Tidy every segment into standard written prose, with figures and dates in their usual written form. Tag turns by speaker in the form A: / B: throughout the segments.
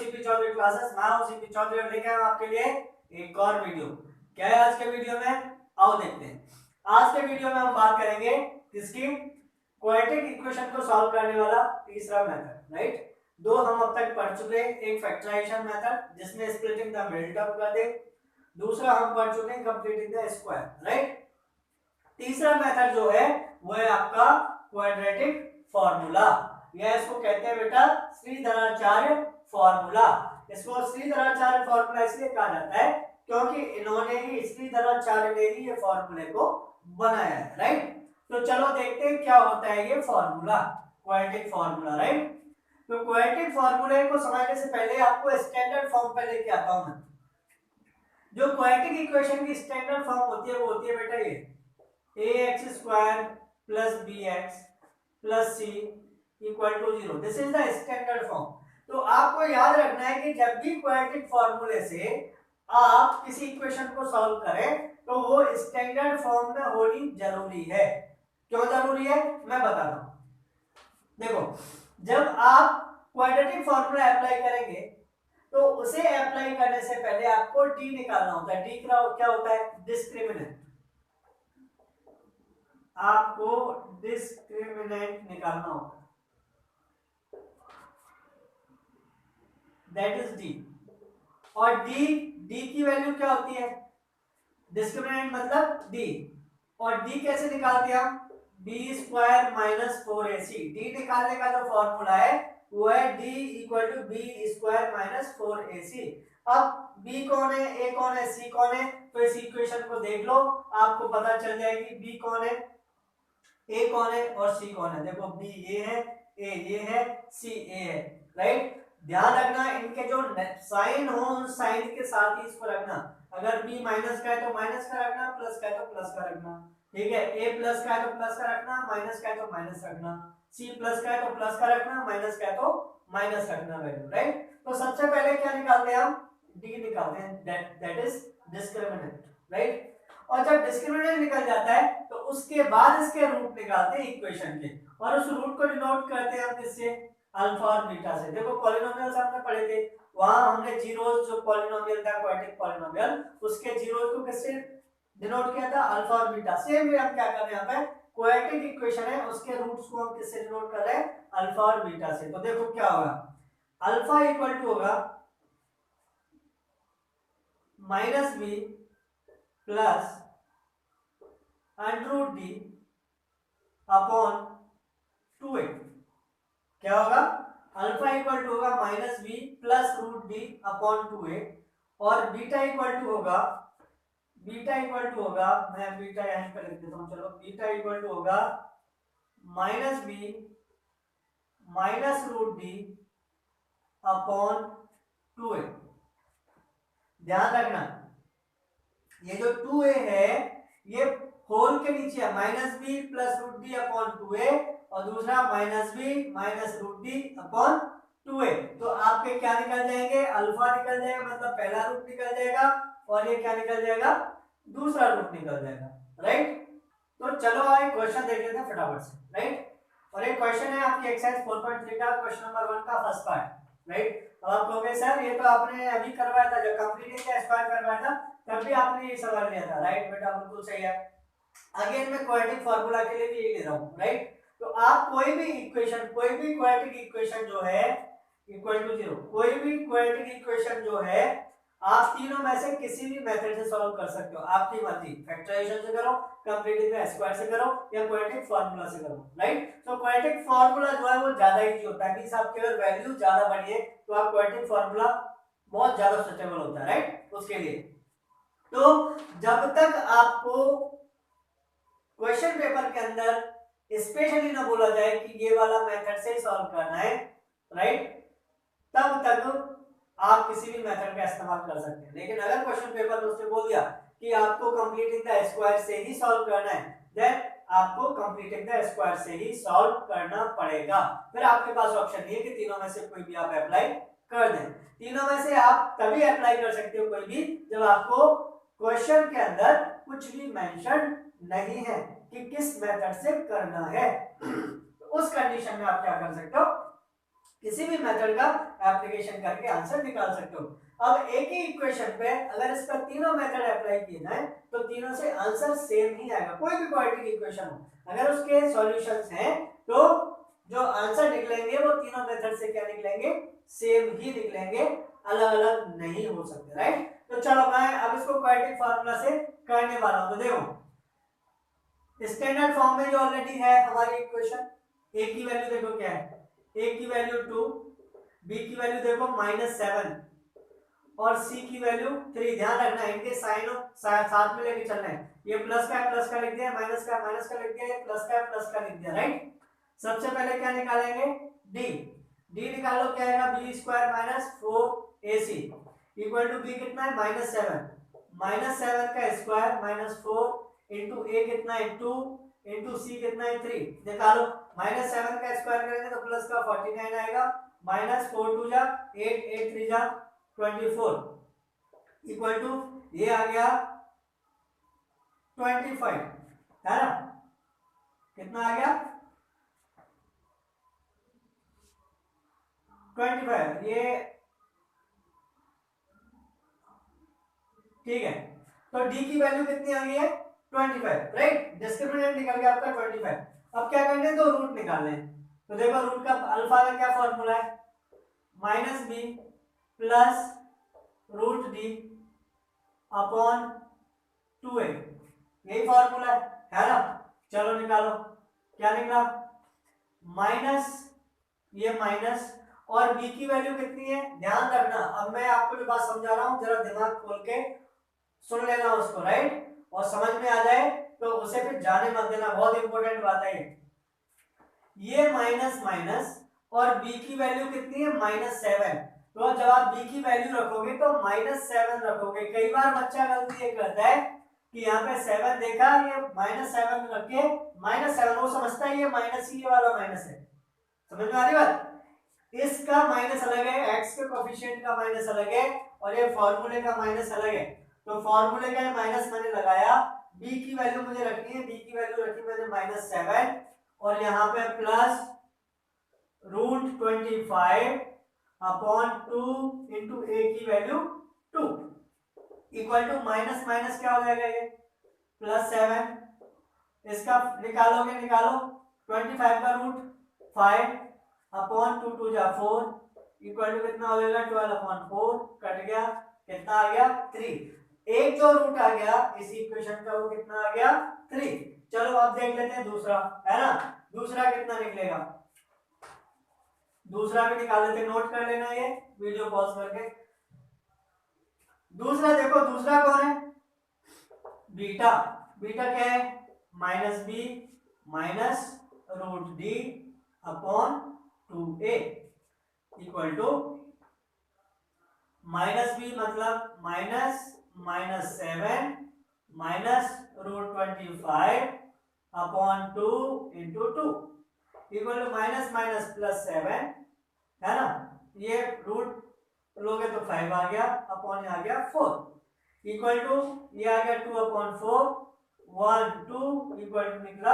A: CP Choudhary classes, मैं हूं CP Chaudhary और लेके आया हूं आपके लिए एक और वीडियो। क्या है आज के वीडियो में, आओ देखते हैं। आज के वीडियो में हम बात करेंगे किसकी, क्वाड्रेटिक इक्वेशन को सॉल्व करने वाला तीसरा मेथड, राइट। दो हम अब तक पढ़ चुके हैं, एक फैक्टराइजेशन मेथड जिसमें स्प्लिटिंग द मिडिल टर्म कर दे, दूसरा हम पढ़ चुके हैं कंप्लीटिंग द स्क्वायर, राइट। तीसरा मेथड जो है वो है आपका क्वाड्रेटिक फॉर्मूला, या इसको कहते हैं बेटा श्रीधराचार्य फॉर्मूला। इसको श्रीधराचार्य फॉर्मूला इसलिए कहा जाता है क्योंकि इन्होंने ही, श्रीधराचार्य ने ही ये फॉर्मूले को बनाया है, राइट। तो चलो देखते हैं क्या होता है ये फॉर्मूला, क्वाड्रेटिक फॉर्मूला, राइट। तो क्वाड्रेटिक फॉर्मूले को समझने से पहले आपको स्टैंडर्ड फॉर्म पे लेके आता हूं मैं। जो क्वाड्रेटिक इक्वेशन की स्टैंडर्ड फॉर्म होती है वो होती है बेटा ये ax² + bx + c = 0। This is the standard form. तो आपको याद रखना है कि जब भी क्वाड्रेटिक फॉर्मूले से आप किसी इक्वेशन को सॉल्व करें तो वो स्टैंडर्ड फॉर्म में होनी जरूरी है। क्यों जरूरी है मैं बताता हूं। देखो, जब आप क्वाड्रेटिक फॉर्मूला अप्लाई करेंगे तो उसे अप्लाई करने से पहले आपको डी निकालना होता है। डी क्या होता है, डिस्क्रिमिनेंट। आपको डिस्क्रिमिनेंट निकालना होगा, दैट इज डी। और डी की वैल्यू क्या होती है, डिस्क्रिमिनेंट मतलब डी। और डी कैसे निकालते हैं हम, b² - 4ac। डी निकालने का जो फॉर्मूला है वो है d = b² - 4ac। अब b कौन है, a कौन है, c कौन है, तो इस इक्वेशन को देख लो, आपको पता चल जाएगी b कौन है, a कौन है और c कौन है। देखो b ये है, a ये है, c a है, राइट। ध्यान रखना इनके जो साइन हो उन साइन के साथ ही इसको रखना। अगर b माइनस का है तो माइनस का रखना, प्लस का है तो प्लस का रखना, ठीक है। a प्लस का है तो प्लस का रखना, माइनस का है तो माइनस रखना, c प्लस का है तो प्लस का रखना, माइनस का है तो माइनस रखना वैल्यू, राइट। तो सबसे पहले क्या निकालते हैं हम, d निकालते हैं, दैट इज डिस्क्रिमिनेंट, राइट। और जब डिस्क्रिमिनेंट निकल जाता है तो उसके बाद इसके रूट निकालते हैं इक्वेशन के, और उस रूट को डिनोट करते हैं हम किससे, अल्फा और बीटा से। देखो पॉलिनोमियल्स हमने पढ़े थे, वहां हमने जीरोस, जो पॉलिनोमियल था क्वाड्रेटिक पॉलिनोमियल, उसके जीरोस को किससे डिनोट किया था, अल्फा और बीटा। सेम वे हम क्या कर रहे हैं यहाँ पे, क्वाड्रेटिक इक्वेशन है उसके रूट्स को हम किससे डिनोट कर रहे हैं, अल्फा और बीटा से। तो देखो क्या होगा, अल्फा इक्वल टू होगा -b plus √d upon 2a। क्या होगा, अल्फा इक्वल टू होगा -b plus √d upon 2a, और बीटा इक्वल टू होगा, मैं बीटा यहां पे लिख देता हूं, चलो बीटा इक्वल टू होगा -b minus √d upon 2a। ध्यान रखना ये जो 2a है ये होल के नीचे है, -b plus √d upon 2a, और दूसरा -b minus √d upon 2a। तो आपके क्या निकल जाएंगे, अल्फा निकल जाएगा, मतलब पहला रूट निकल जाएगा, और ये क्या निकल जाएगा, दूसरा रूट निकल जाएगा, राइट। तो चलो आए क्वेश्चन देख लेते हैं फटाफट से, राइट। और एक क्वेश्चन है आपकी एक्सरसाइज 4.3 का, क्वेश्चन नंबर 1 का फर्स्ट पार्ट, राइट। अब आप कहोगे सर ये तो आपने अभी करवाया था, जब कंप्लीट का स्क्वायर करवाया था तब भी आपने ये सवाल लिया था, राइट बेटा, बिल्कुल सही है। अगेन मैं क्वाड्रेटिक फार्मूला के लिए भी ये ले रहा हूं, राइट। तो आप कोई भी इक्वेशन, कोई भी क्वाड्रेटिक इक्वेशन जो है इक्वल टू 0, कोई भी क्वाड्रेटिक इक्वेशन जो है आप तीनों में से किसी भी मेथड से सॉल्व कर सकते हो, आपकी मर्जी। फैक्टराइजेशन से करो, कंप्लीटिंग द स्क्वायर से करो, या क्वाड्रेटिक फार्मूला से करो, राइट। तो क्वाड्रेटिक फार्मूला जो है वो ज्यादा इजी होता है, कि आपकी अगर वैल्यू ज्यादा बढ़ी है तो आप क्वाड्रेटिक फार्मूला बहुत ज्यादा सूटेबल होता है, राइट, उसके लिए। तो जब तक आपको क्वेश्चन पेपर के अंदर स्पेशली ना बोला जाए कि ये वाला मेथड से सॉल्व करना है, राइट, तब तक आप किसी भी मेथड का इस्तेमाल कर सकते हैं। लेकिन अगर क्वेश्चन पेपर में उसने बोल दिया कि आपको कंप्लीटिंग द स्क्वायर से ही सॉल्व करना है, देन आपको कंप्लीटिंग द स्क्वायर से ही सॉल्व करना पड़ेगा। फिर आपके पास ऑप्शन नहीं है कि तीनों में से कोई भी आप अप्लाई कर दें। तीनों में से आप तभी अप्लाई कर सकते हो कोई भी जब आपको क्वेश्चन के अंदर कुछ भी मेंशन नहीं है कि किस मेथड से करना है। तो उस कंडीशन में आप क्या कर सकते हो, किसी भी मेथड का एप्लीकेशन करके आंसर निकाल सकते हो। अब एक ही इक्वेशन पे अगर इसका तीनों मेथड अप्लाई किए जाए तो तीनों से आंसर सेम ही आएगा। कोई भी क्वाड्रेटिक इक्वेशन हो अगर उसके सॉल्यूशंस हैं तो जो आंसर निकलेंगे वो तीनों मेथड से क्या निकलेंगे, सेम ही निकलेंगे, अलग अलग नहीं हो सकते, राइट। तो चलो मैं अब इसको क्वाड्रेटिक फार्मूला से करने वाला हूं। तो देखो स्टैंडर्ड फॉर्म में जो ऑलरेडी है हमारी इक्वेशन, ए की वैल्यू देखो क्या है, ए की वैल्यू 2, बी की वैल्यू देखो -7 और सी की वैल्यू 3। ध्यान रखना इनके साइन साथ में लेके चलना है। ये प्लस का लिख दिया, माइनस का लिख दिया, ये प्लस का लिख दिया, राइट। सबसे पहले क्या निकालेंगे, डी। डी निकालो, क्या आएगा, B square minus 4ac equal to B कितना है, -7 का स्क्वायर -4 इंटू ए कितना है 2 इंटू सी कितना है 3। निकालो, -7 का स्क्वायर करेंगे तो प्लस का 49 आएगा, -4 2 जा 8 8 3 जा 24 इक्वल टू ये आ गया 25, है ना। कितना आ गया 25, ये ठीक है। तो डी की वैल्यू कितनी आ गई है 25, राइट। डिस्क्रिमिनेंट निकल गया आपका 25। अब क्या करना है, तो रूट निकालना है। तो देखो रूट का अल्फा का क्या फॉर्मूला है, -b plus root D upon 2a, यही फॉर्मूला है ना। चलो निकालो, क्या निकला, माइनस, ये माइनस और b की वैल्यू कितनी है, ध्यान रखना। अब मैं आपको जो बात समझा रहा हूं जरा दिमाग खोल के सुन लेना उसको, राइट, और समझ में आ जाए तो उसे फिर जाने मत देना, बहुत इंपॉर्टेंट बात है ये माइनस माइनस और b की वैल्यू कितनी है -7। तो जब आप b की वैल्यू रखोगे तो -7 रखोगे। कई बार बच्चा गलती ये करता है कि यहाँ पे 7 देखा, ये -7 रख के -7 वो समझता है ये माइनस ही, ये वाला माइनस है। समझ में आ रही बात, इसका माइनस अलग है, x के कोफिशिएंट का माइनस अलग है और ये फॉर्मूले का माइनस अलग है। तो फॉर्मूले का माइनस मैंने लगाया, b की वैल्यू मुझे रखनी है, b की वैल्यू रखी मैंने -7 और यहाँ पे प्लस √25 अपॉन 2 इंटू ए की value 2 equal to minus minus क्या हो जाएगा, ये +7। इसका निकालोगे, निकालो 25 का रूट 5 अपॉन 2 2 जा 4 इक्वल टू कितना हो जाएगा 12/4, कट गया, कितना आ गया 3। एक जो रूट आ गया इस इक्वेशन का वो कितना आ गया 3। चलो अब देख लेते हैं दूसरा, है ना। दूसरा कितना निकलेगा, दूसरा भी निकाल लेते, नोट कर लेना ये वीडियो पॉज करके। दूसरा देखो, दूसरा कौन है, बीटा। बीटा क्या है, -b minus √d upon 2a equal to -b मतलब -7 minus √25 upon 2 into 2 equal to -+7, है ना। ये रूट लोगे तो 5 आ गया अपॉन आ गया 4 इक्वल टू ये आ गया 2/4 1 2 इक्वल टू निकला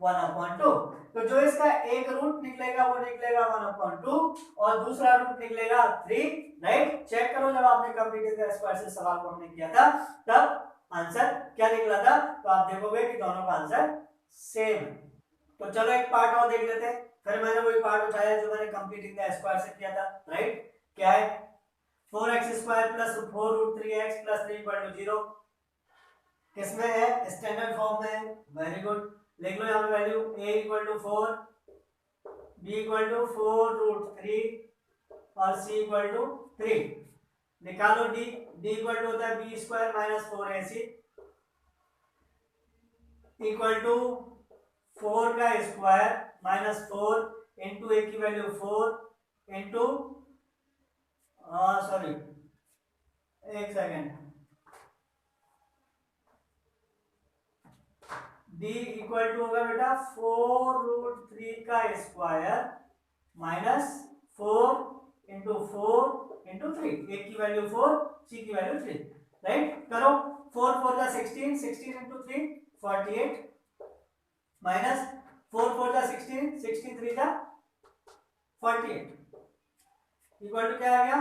A: 1/2। तो जो इसका एक रूट निकलेगा वो निकलेगा 1/2 और दूसरा रूट निकलेगा 3, राइट। चेक करो जब आपने कंप्लीटेड स्क्वायर से सवाल को हमने किया था तब आंसर क्या निकला था, तो आप देखोगे कि दोनों का आंसर सेम है। तो चलो एक पार्ट और देख लेते हैं, फिर मैंने वही पार्ट उठाया जो मैंने कंप्लीटिंग द स्क्वायर से किया था, राइट। क्या है, 4x² प्लस 4√3x प्लस 3 = 0 किसमें है, स्टैंडर्ड फॉर्म में है, वेरी गुड। लिख लो यहाँ पे वैल्यू a = 4, b = 4√3 और c = 3। निकालो d, d इक्वल टू होता है b² - 4ac इक्वल टू 4 का स्क्वायर -4 इंटू ए की वैल्यू 4 इंटू सॉरी एक सेकेंड, d इक्वल टू होगा बेटा 4√3 का स्क्वायर -4 इंटू 4 इंटू 3, ए की वैल्यू 4 सी की वैल्यू 3, राइट। करो 4 4 जा 16 16 इंटू 3 48 माइनस 4 4 जा 16 16 3 जा 48 इक्वल टू क्या आ गया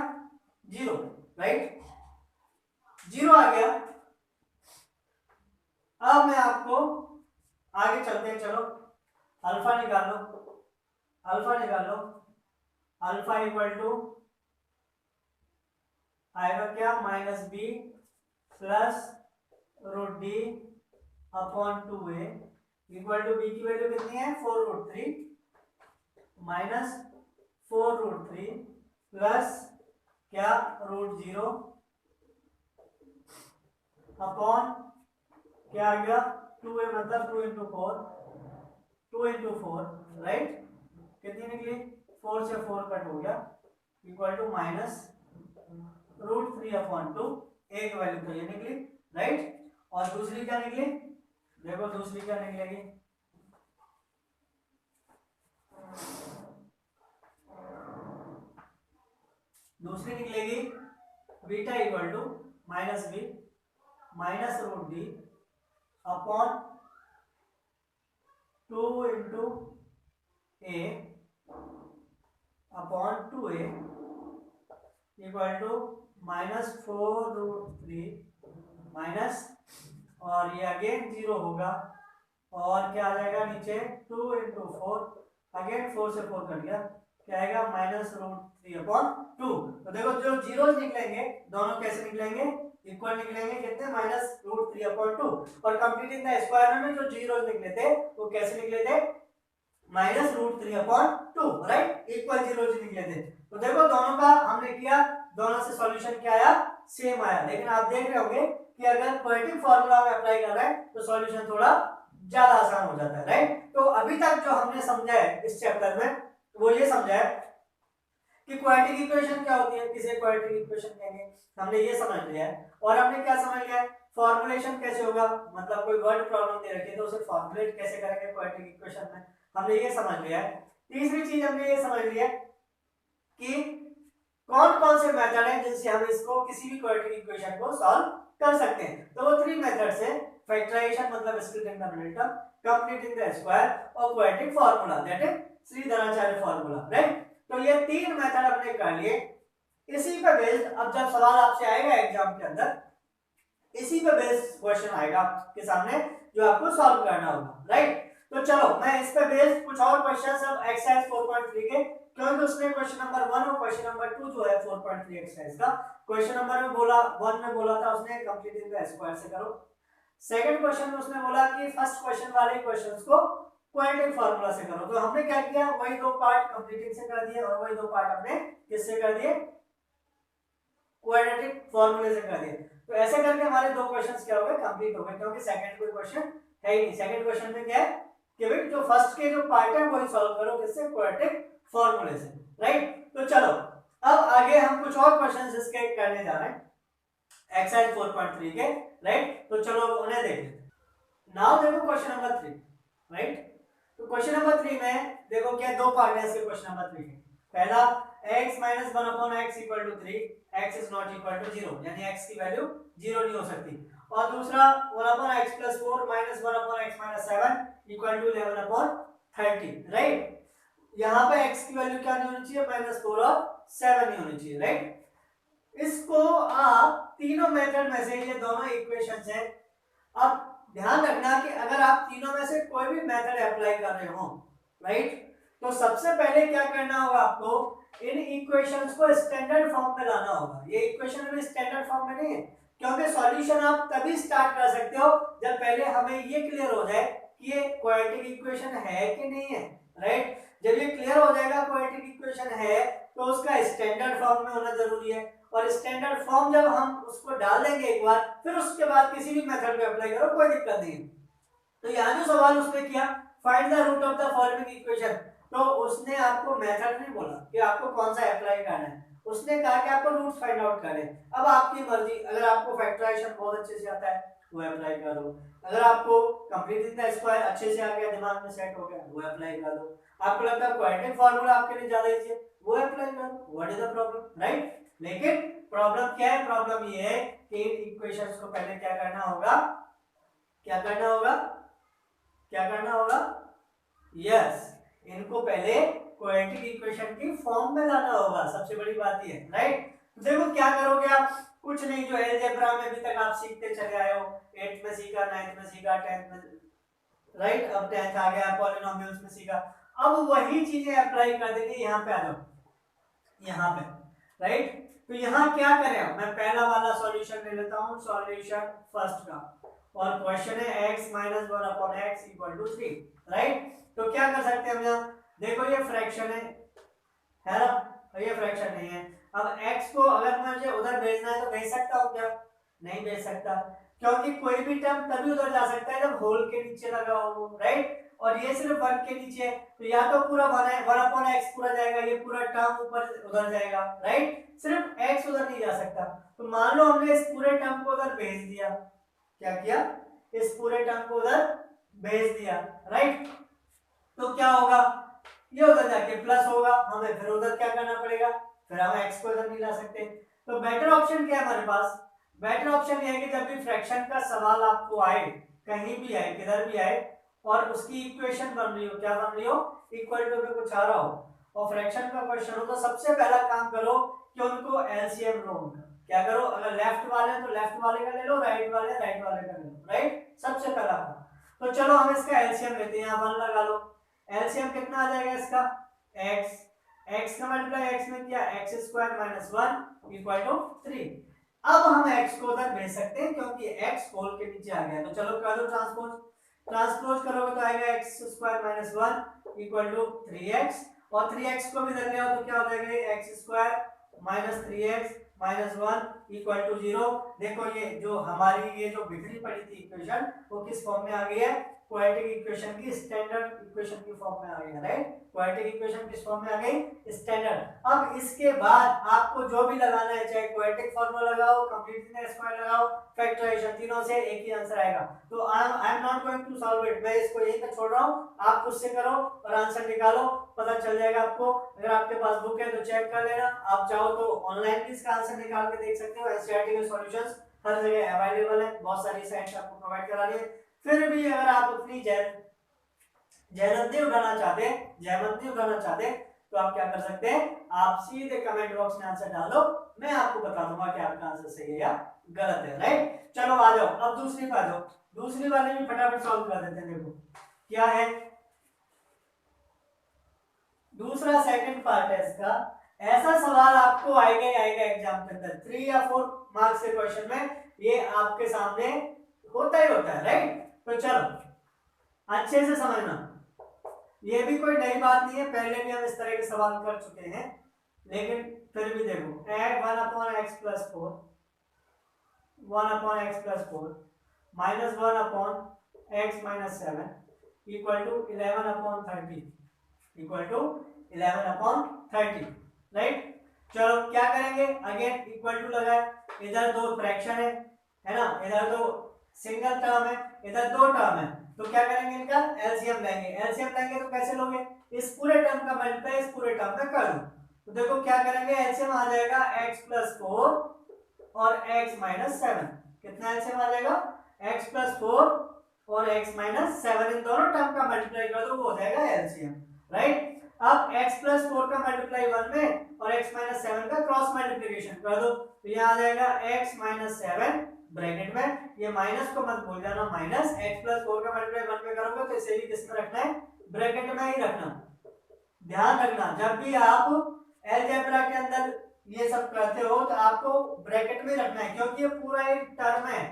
A: 0, राइट, 0 आ गया। अब मैं आपको आगे चलते हैं, चलो अल्फा निकाल लो, अल्फा निकाल लो। अल्फा इक्वल टू आएगा क्या minus B plus root D upon 2a equal to B की वैल्यू कितनी है 4√3 माइनस 4√3 प्लस क्या √0 अपॉन क्या आ गया 2a मतलब 2 इंटू 4 राइट, कितनी निकली 4 से 4 कट हो गया इक्वल टू माइनस √3/2 एक वैल्यू तो ये निकली, राइट। और दूसरी क्या निकली, देखो दूसरी क्या निकलेगी, दूसरी निकलेगी beta equal to minus B minus root D upon 2 into A upon 2a equal to minus 4√3 minus और ये अगेन 0 होगा और क्या आ जाएगा नीचे 2 इंटू 4 अगेन 4 से 4 कट गया, क्या आएगा माइनस √3/2। तो देखो जो जीरोस निकलेंगे दोनों कैसे निकलेंगे इक्वल निकलेंगे, कितने माइनस √3/2। और कंप्लीटिंग द स्क्वायर में जो जीरोस निकले थे वो कैसे निकले थे माइनस √3/2, राइट, इक्वल जीरोस निकले थे। तो देखो दोनों का हमने किया, दोनों से सॉल्यूशन क्या आया सेम आया, लेकिन आप देख रहे होंगे कि अगर क्वाड्रेटिक फार्मूला में अप्लाई कर रहे हैं तो सॉल्यूशन थोड़ा ज्यादा आसान हो जाता है, राइट। तो अभी तक जो हमने समझा है इस चैप्टर में वो ये समझा है कि क्वाड्रेटिक इक्वेशन क्या होती है, किसे क्वाड्रेटिक इक्वेशन कहेंगे, हमने ये समझ लिया है। और हमने क्या समझ लिया है फॉर्मुलेशन कैसे होगा, मतलब कोई वर्ड प्रॉब्लम दे रखी है तो उसे फॉर्मुलेट कैसे करेंगे क्वाड्रेटिक इक्वेशन में, हमने ये समझ लिया है। तीसरी चीज हमने ये समझ लिया कि कौन कौन से मेथड हैं जिनसे हम इसको किसी भी क्वाड्रेटिक इक्वेशन को सॉल्व कर सकते हैं। तो वो 3 मेथड्स हैं, फैक्टराइजेशन मतलब splitting the middle term, completing the square और quadratic formula that is Shridharacharya formula, right. तो ये 3 मेथड हमने कर लिए, इसी पे बेस्ड अब जब सवाल आपसे आएगा एग्जाम के अंदर इसी पे बेस्ड क्वेश्चन आएगा आपके सामने जो आपको सॉल्व करना होगा, राइट। तो चलो मैं इस पे बेस्ड कुछ और क्वेश्चंस अब एक्सरसाइज 4.3 के, क्योंकि उसमें क्वेश्चन नंबर 1 और क्वेश्चन नंबर 2 जो है 4.3 एक्सरसाइज का, क्वेश्चन नंबर में बोला 1 में बोला था उसने कंप्लीटिंग द स्क्वायर से करो, सेकंड क्वेश्चन में उसने बोला कि फर्स्ट क्वेश्चन वाले क्वेश्चंस को क्वाड्रेटिक फार्मूला से करो। तो हमने क्या किया वही 2 पार्ट कंप्लीटिंग से कर दिए और वही 2 पार्ट हमने किससे कर दिए क्वाड्रेटिक फार्मूले से कर दिए। तो ऐसे करके हमारे 2 क्वेश्चंस क्या हो गए कंप्लीट हो गए, क्योंकि सेकंड कोई क्वेश्चन है ही नहीं। सेकंड क्वेश्चन में क्या है कि भाई जो फर्स्ट के जो पार्ट है वही सॉल्व करो किससे क्वाड्रेटिक फार्मूले से, राइट। तो चलो अब आगे हम कुछ और क्वेश्चंस इसके करने जा रहे हैं एक्सरसाइज 4.3 के, राइट। तो चलो उन्हें देख लेते हैं। नाउ देखो क्वेश्चन नंबर 3, राइट। तो क्वेश्चन नंबर 3 में देखो क्या 2 पार्ट है इसके क्वेश्चन नंबर 3 के। पहला x - 1/x = 3 x is not equal to 0, यानी x की वैल्यू 0 नहीं हो सकती। और दूसरा 1/x + 4 - 1/x - 7 = 11/30, राइट। यहाँ पे x की वैल्यू क्या नहीं होनी चाहिए -4 और 7 नहीं होनी चाहिए, राइट। इसको आप तीनों मेथड में से ये दोनों इक्वेशंस हैं, अब ध्यान रखना कि अगर आप तीनों में से कोई भी मेथड अप्लाई कर रहे हो, राइट, तो सबसे पहले क्या करना होगा आपको इन इक्वेशंस को स्टैंडर्ड फॉर्म में लाना होगा। ये इक्वेशन अभी स्टैंडर्ड फॉर्म में नहीं है, क्योंकि सॉल्यूशन आप तभी स्टार्ट कर सकते हो जब पहले हमें ये क्लियर हो जाए कि ये क्वाड्रेटिक इक्वेशन है कि नहीं है, राइट। जब ये क्लियर हो जाएगा क्वाड्रेटिक इक्वेशन है तो उसका स्टैंडर्ड फॉर्म में होना जरूरी है, और स्टैंडर्ड फॉर्म जब हम उसको डाल देंगे एक बार फिर उसके बाद किसी भी मेथड पे अप्लाई करो कोई दिक्कत नहीं है। तो यहाँ जो सवाल उसने किया find the root of the following equation, तो उसने आपको मेथड नहीं बोला कि आपको कौन सा अप्लाई करना है, उसने कहा कि आपको रूट्स फाइंड आउट करें। अब आपकी मर्जी, अगर आपको फैक्टराइजेशन बहुत अच्छे से आता है वो अप्लाई करो, अगर आपको कंप्लीटिंग द स्क्वायर अच्छे से आ गया दिमाग में सेट हो गया वो अप्लाई कर दो, आपको लगता है क्वाड्रेटिक फार्मूला आपके लिए ज्यादा इजी है वो अप्लाई करो, what is the problem, right. लेकिन प्रॉब्लम क्या है, प्रॉब्लम ये है कि इन इक्वेशंस को पहले क्या करना होगा, क्या करना होगा, क्या करना होगा, यस, इनको पहले क्वाड्रेटिक इक्वेशन की फॉर्म में लाना होगा, सबसे बड़ी बात ये, राइट। तो देखो क्या करोगे आप, कुछ नहीं, जो अलजेब्रा में अभी तक आप सीखते चले आए हो, 8th में सीखा, 9th में सीखा, 10th में, राइट, अब 10th आ गया, पॉलिनोमियल्स में सीखा, अब वही चीजें अप्लाई कर देंगे यहाँ पे। आ जाओ यहाँ पे, राइट। तो यहाँ क्या करें, मैं पहला वाला सॉल्यूशन ले लेता हूँ, सॉल्यूशन फर्स्ट का, और क्वेश्चन है x minus 1/x equal to 3, right. तो क्या कर सकते हैं हम यहाँ, देखो ये फ्रैक्शन है ना, ये फ्रैक्शन नहीं है। अब x को अगर मुझे उधर भेजना है तो भेज सकता हूँ क्या, नहीं भेज सकता, क्योंकि कोई भी टर्म तभी उधर जा सकता है जब होल के नीचे लगा हो, राइट। और ये सिर्फ 1 के नीचे, तो या तो पूरा 1/x पूरा जाएगा, ये पूरा टर्म ऊपर उधर जाएगा, राइट, सिर्फ x उधर नहीं जा सकता। तो मान लो हमने इस पूरे टर्म को उधर भेज दिया, क्या किया, इस पूरे टर्म को उधर भेज दिया, राइट। तो क्या होगा, ये उधर जाके प्लस होगा, हमें फिर उधर क्या करना पड़ेगा, फिर हम x को इधर नहीं ला सकते। तो बेटर ऑप्शन क्या है हमारे पास, बेटर ऑप्शन ये है कि जब भी फ्रैक्शन का सवाल आपको आए, कहीं भी आए, किधर भी आए, और उसकी इक्वेशन बन रही हो, क्या बन रही हो, इक्वल टू में कुछ आ रहा हो, और फ्रैक्शन का क्वेश्चन हो, तो सबसे पहला काम करो कि उनको एलसीएम लो उनका। क्या करो, अगर लेफ्ट वाले हैं तो लेफ्ट वाले का ले लो, राइट वाले राइट वाले का ले लो, राइट, सबसे पहला काम। तो चलो हम इसका एलसीएम लेते हैं, यहाँ 1 लगा लो, एलसीएम कितना आ जाएगा इसका, x का मल्टीप्लाई x में किया, x² - 1 इक्वल टू 3। अब हम x को उधर भेज सकते हैं क्योंकि x होल के नीचे आ गया। तो चलो कर दो ट्रांसपोज, ट्रांसपोज करोगे तो आएगा x² - 1 इक्वल टू 3x, और 3x को भी इधर ले आओ तो क्या हो जाएगा, x² - 3x - 1 इक्वल टू 0। देखो ये जो हमारी ये जो बिखरी पड़ी थी इक्वेशन, वो किस फॉर्म में आ गई है, क्वाड्रेटिक इक्वेशन की स्टैंडर्ड इक्वेशन की फॉर्म में आ गई है, राइट। क्वाड्रेटिक इक्वेशन किस फॉर्म में आ गई, स्टैंडर्ड। अब इसके बाद आपको जो भी लगाना है, चाहे क्वाड्रेटिक फार्मूला लगाओ, कंप्लीट स्क्वायर लगाओ, फैक्टराइजेशन, तीनों से एक ही आंसर आएगा। तो I am not going to solve it, मैं इसको यहीं पे छोड़ रहा हूं, आप खुद से करो और आंसर निकालो, पता चल जाएगा आपको। अगर आपके पास बुक है तो चेक कर लेना, आप चाहो तो ऑनलाइन भी इसका आंसर निकाल के देख सकते हो। एनसीईआरटी के सॉल्यूशंस हर जगह अवेलेबल है, बहुत सारी साइट्स आपको प्रोवाइड करा रही है। फिर भी अगर आप अपनी जहमत नहीं उठाना चाहते तो आप क्या कर सकते हैं, आप सीधे कमेंट बॉक्स में आंसर डाल दो, मैं आपको बता दूंगा कि आपका आंसर सही है या गलत है, राइट। चलो आ जाओ, अब दूसरी पे आ जाओ, दूसरी वाले भी फटाफट सॉल्व कर देते हैं। देखो क्या है, दूसरा सेकंड पार्ट है इसका। ऐसा सवाल आपको आएगा ही आएगा एग्जाम के अंदर, 3 या 4 मार्क्स के क्वेश्चन में ये आपके सामने होता ही होता है, राइट। तो चलो अच्छे से समझना, ये भी कोई नई बात नहीं है, पहले भी हम इस तरह के सवाल कर चुके हैं, लेकिन फिर भी देखो, add 1/x + 4 1/x + 4 -1/x - 7 equal to 11/30 equal to 11/30, right. चलो क्या करेंगे, अगेन इक्वल टू लगाए, इधर दो फ्रैक्शन है ना, इधर दो सिंगल टर्म है, इधर दो टर्म है, तो क्या करेंगे, इनका एलसीएम लेंगे। एलसीएम लेंगे तो कैसे लोगे, इस पूरे टर्म का मल्टीप्लाई इस पूरे टर्म में कर दो। तो देखो क्या करेंगे, एलसीएम आ जाएगा x + 4 और x - 7। कितना एलसीएम आ जाएगा, x + 4 और x - 7, इन दोनों टर्म का मल्टीप्लाई कर दो, वो हो जाएगा एलसीएम, राइट। अब x + 4 का मल्टीप्लाई 1 में और x - 7 का क्रॉस मल्टीप्लिकेशन कर दो, तो यहाँ आ जाएगा x - 7 ब्रैकेट में, ये माइनस को मत भूल जाना, माइनस x + 4 का मल्टीप्लाई 1 में करोगे तो इसे भी किस में रखना है, ब्रैकेट में ही रखना। ध्यान रखना, जब भी आप अलजेब्रा के अंदर ये सब करते हो तो आपको ब्रैकेट में रखना है, क्योंकि ये पूरा एक टर्म है।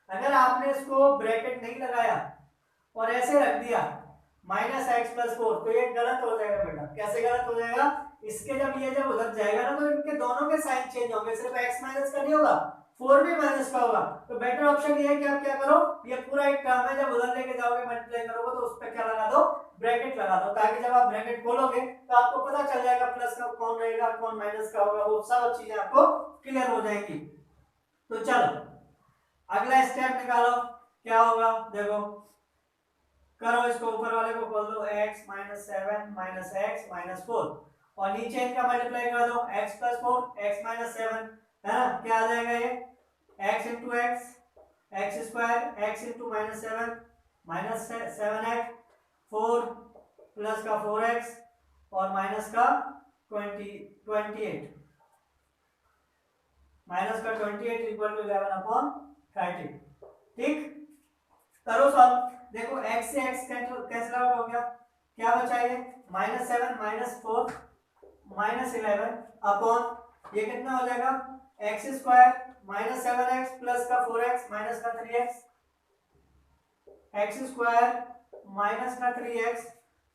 A: अगर आपने इसको ब्रैकेट नहीं लगाया और ऐसे रख दिया -x + 4, तो ये गलत हो जाएगा बेटा। कैसे गलत हो जाएगा, इसके जब उधर जाएगा ना तो इनके दोनों के साइन चेंज होंगे, सिर्फ x माइनस का नहीं होगा, 4 भी माइनस का होगा। तो बेटर ऑप्शन ये है कि आप क्या करो, ये पूरा एक टर्म है, जब उधर लेके जाओगे मल्टीप्लाई करोगे तो उस पर क्या लगा दो, ब्रैकेट लगा दो, ताकि जब आप ब्रैकेट खोलोगे तो आपको पता चल जाएगा प्लस का कौन रहेगा, कौन माइनस का होगा, वो सब चीजें आपको क्लियर हो जाएंगी। तो चलो अगला स्टेप निकालो, क्या होगा, देखो करो, इसको ऊपर वाले को खोल दो, x - 7 - x - 4, और नीचे इनका मल्टीप्लाई कर दो, x + 4 x - 7, है ना, क्या आ जाएगा ये, x × x x² x × -7 -7x, 4 plus का 4x और माइनस का 28 माइनस का 28 इक्वल टू 11/30। ठीक, करो सॉल्व। देखो x से x कैंसिल आउट हो गया, क्या बचा ये -7 -4 -11 अपॉन ये कितना हो जाएगा x² -7x प्लस का 4x माइनस का 3x x² माइनस का 3x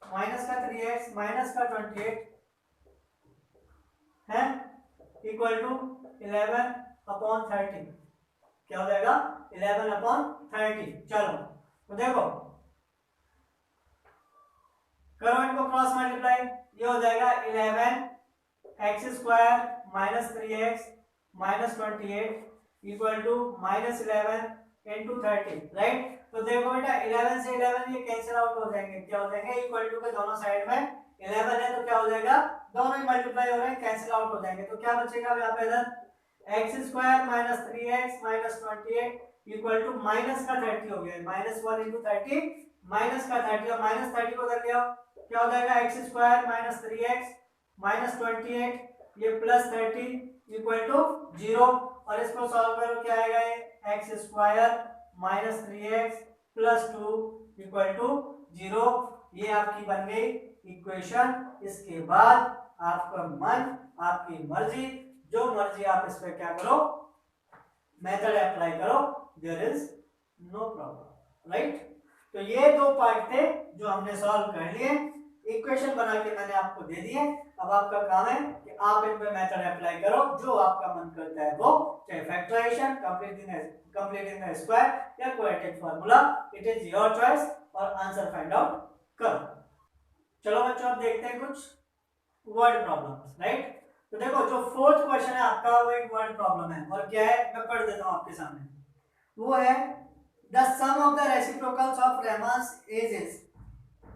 A: माइनस का 3x माइनस का 28 है इक्वल टू 11/30। क्या हो जाएगा 11/30। चलो तो देखो करो इनको क्रॉस मल्टीप्लाई, ये हो जाएगा 11x² minus 3x minus 28 equal to -11 into 30, right. तो देखो बेटा 11 से 11 ये कैंसिल आउट हो जाएंगे, क्या हो जाएंगे इक्वल टू के दोनों साइड में 11 है तो क्या हो जाएगा दोनों ही मल्टीप्लाई हो रहे हैं कैंसिल आउट हो जाएंगे। तो क्या बचेगा यहाँ पे इधर x² minus 3x minus 28 equal to minus का 30 हो गया, -1 इंटू 30 माइनस का 30 और -30 को उधर ले आओ, क्या हो जाएगा x² माइनस 3x माइनस 28 ये प्लस 30 इक्वल टू 0 और इसको सॉल्व करो क्या आएगा ये x² minus 3x plus 2 equal to 0। ये आपकी बन गई इक्वेशन। इसके बाद आपका मन आपकी मर्जी जो मर्जी आप इस पे क्या करो मेथड अप्लाई करो, there is no problem, right. तो ये दो पार्ट थे जो हमने सॉल्व कर लिए, इक्वेशन बना के मैंने आपको दे दिए। अब आपका काम है कि आप इन पे मेथड अप्लाई करो जो आपका मन करता है वो, चाहे फैक्टराइजेशन, कंप्लीटिंग द स्क्वायर या quadratic formula, it is your choice और आंसर फाइंड आउट करो। चलो बच्चों अब देखते हैं कुछ वर्ड प्रॉब्लम्स, राइट। तो देखो जो फोर्थ क्वेश्चन है आपका वो एक वर्ड प्रॉब्लम है और क्या है मैं पढ़ देता हूं आपके सामने। वो है the sum of the reciprocals of Rehman's ages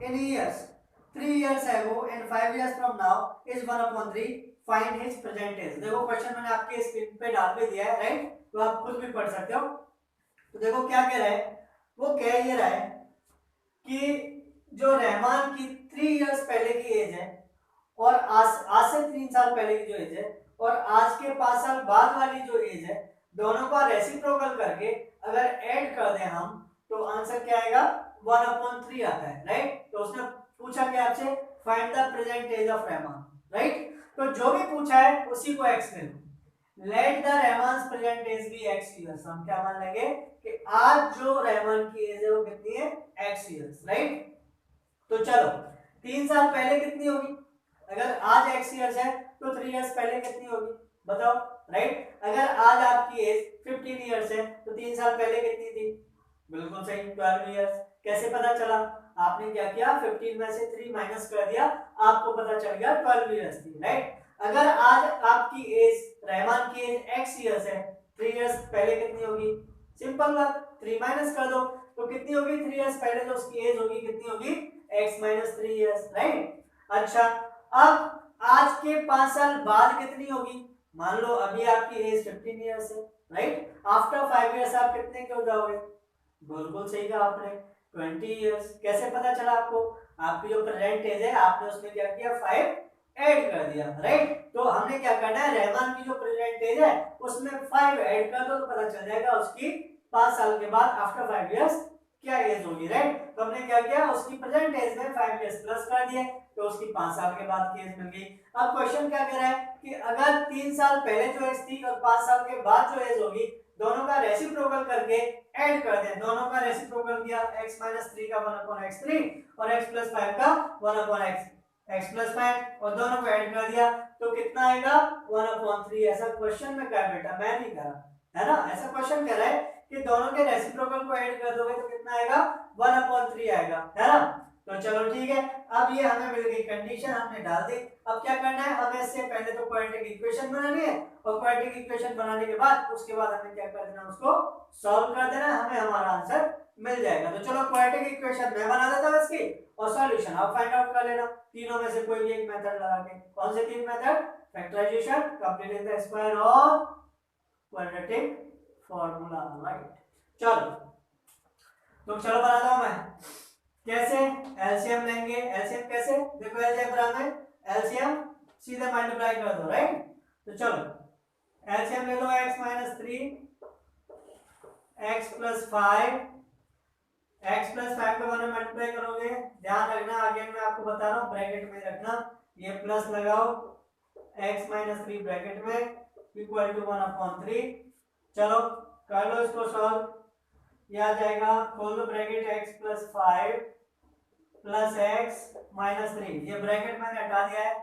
A: in years 3 years ago and 5 years from now is 1/3, find his present age। देखो क्वेश्चन मैंने आपके स्क्रीन पे डाल भी दिया है, राइट, तो आप खुद भी पढ़ सकते हो। तो देखो क्या कह रहा है, वो कह ये रहा है कि जो रहमान की 3 years पहले की एज है और आज से 3 साल पहले की जो एज है और आज के 5 साल बाद वाली जो एज है, दोनों का रेसिप्रोकल करके अगर ऐड कर दें हम तो आंसर क्या आएगा 1/3 आता है, राइट। तो उसने पूछा कि आपसे find the present age of Rahman, right. तो जो भी पूछा है उसी को x ले लो, let the Rahman's present age be x years. हम क्या मान लेंगे कि आज जो रहमान की एज है वो कितनी है x इयर्स, राइट। तो चलो 3 साल पहले कितनी होगी, अगर आज x इयर्स है तो 3 इयर्स पहले कितनी होगी बताओ, राइट। अगर आज आपकी एज 15 इयर्स है तो 3 साल पहले कितनी थी, बिल्कुल सही 12 इयर्स। कैसे पता चला, आपने क्या किया 15 में से 3 माइनस कर दिया, आपको पता चल गया 12 इयर्स थी, राइट। अगर आज आपकी एज रहमान की एज x इयर्स है, 3 इयर्स पहले कितनी होगी, सिंपल बात 3 माइनस कर दो तो कितनी होगी 3 इयर्स पहले जो उसकी एज होगी कितनी होगी x माइनस 3 इयर्स, राइट। अच्छा अब आज के 5 साल बाद कितनी होगी, मान लो अभी आपकी एज 15 इयर्स है, राइट। आफ्टर 5 इयर्स आप कितने के हो जाओगे, बिल्कुल सही कहा आपने 20 इयर्स। कैसे पता चला आपको, आपकी जो प्रेजेंट एज है आपने उसमें क्या किया 5 ऐड कर दिया, राइट। तो हमने क्या करना है रहमान की जो प्रेजेंट एज है उसमें 5 ऐड कर दो तो पता चल जाएगा उसकी 5 साल के बाद आफ्टर 5 इयर्स क्या एज होगी, राइट। तो हमने क्या किया उसकी प्रेजेंट एज में 5 इयर्स प्लस कर दिए तो उसकी 5 साल के बाद की एज मिल गई। अब क्वेश्चन क्या कह रहा है कि अगर 3 साल पहले जो एज थी और 5 साल के बाद जो एज होगी दोनों का रेसिप्रोकल करके ऐड कर दें, दोनों का रेसिप्रोकल किया x - 3 का 1/x3 और x + 5 का 1/x + 5 और दोनों को ऐड कर दिया तो कितना आएगा 1/3। ऐसा क्वेश्चन में क्या बेटा मैं नहीं करा है ना, ऐसा क्वेश्चन कह रहा है कि दोनों के रेसिप्रोकल को ऐड कर दोगे तो कितना आएगा 1/3 आएगा, है ना। तो चलो ठीक है, अब ये हमें मिल गई कंडीशन हमने डाल दी। अब क्या करना है हमें इससे पहले तो क्वाड्रेटिक इक्वेशन बनानी है और क्वाड्रेटिक इक्वेशन बनाने के बाद उसके बाद हमें क्या कर देना उसको सॉल्व कर देना, हमें हमारा आंसर मिल जाएगा। तो चलो क्वाड्रेटिक इक्वेशन मैं बना देता हूं इसकी और सॉल्यूशन आप फाइंड आउट कर लेना तीनों में से कोई भी एक मेथड लगा के। कौन से तीन method, factorisation, completing the square और क्वाड्रेटिक फार्मूला, राइट। चलो तो चलो बनाता हूं मैं कैसे, एलसीएम लेंगे। एलसीएम कैसे, देखो अलजेब्रा में एलसीएम सीधे मल्टीप्लाई कर दो, राइट। तो चलो एलसीएम ले लो, x minus 3 x plus 5, x plus 5 को 1 में मल्टीप्लाई करोगे, ध्यान रखना अगेन मैं आपको बता रहा हूँ ब्रैकेट में रखना, ये प्लस लगाओ x माइनस 3 ब्रैकेट में इक्वल टू 1/3। चलो कर लो इसको सॉल्व, ये आ जाएगा, खोल दो bracket, x plus 5 plus x minus 3, ये ब्रैकेट मैंने हटा दिया है,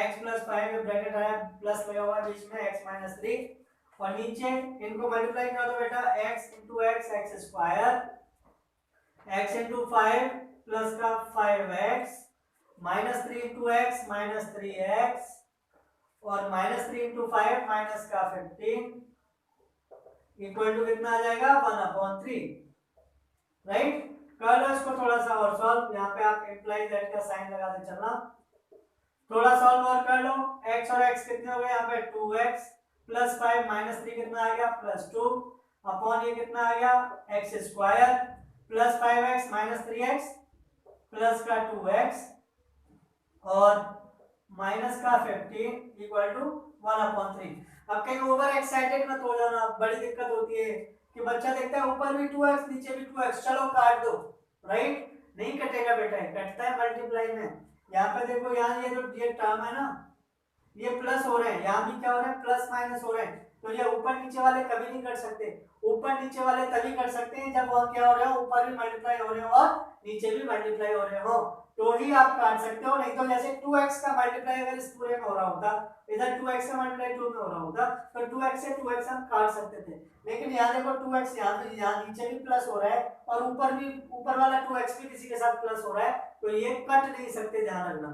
A: x प्लस 5 में ब्रैकेट आया प्लस लगा हुआ है बीच में x माइनस 3, और नीचे इनको मल्टीप्लाई कर दो बेटा, x into x x square, x into 5 plus का 5x minus 3 into x minus 3x और माइनस 3 इंटू 5 माइनस का 15 इक्वल टू कितना आ जाएगा 1/3, राइट। कर लो इसको थोड़ा सा और सॉल्व, यहाँ पे आप इम्प्लाई दैट का साइन लगा दे चलना, थोड़ा सॉल्व और कर लो, x और x कितने हो गए यहाँ पे 2x प्लस 5 माइनस 3 कितना आ गया प्लस 2 अपॉन ये कितना आ गया x square plus 5x minus 3x plus का 2x और माइनस का 15 इक्वल टू 1/3। अब कहीं ओवर एक्साइटेड मत हो जाना, बड़ी दिक्कत होती है कि बच्चा देखता है ऊपर भी 2x नीचे भी 2x, चलो काट दो, राइट, नहीं कटेगा बेटा, कटता है मल्टीप्लाई में। यहाँ पे देखो, यहाँ ये जो ये टर्म है ना, ये प्लस हो रहे हैं, यहाँ भी क्या हो रहा है प्लस माइनस हो रहे हैं, तो ये ऊपर नीचे वाले कभी नहीं कर सकते, ऊपर नीचे वाले तभी कर सकते हैं जब वह क्या हो रहे हो, ऊपर भी मल्टीप्लाई हो रहे हो और नीचे भी मल्टीप्लाई हो रहे हो, तो ही आप काट सकते हो, नहीं तो जैसे 2x का मल्टीप्लाई अगर इस पूरे में हो रहा होता, इधर 2x का मल्टीप्लाई 2 में हो रहा होता, तो 2x से 2x हम काट सकते थे, लेकिन यहाँ देखो 2x यहाँ नीचे भी प्लस हो रहा है और ऊपर भी, ऊपर वाला 2x भी किसी के साथ प्लस हो रहा है, तो ये कट नहीं सकते, ध्यान रखना,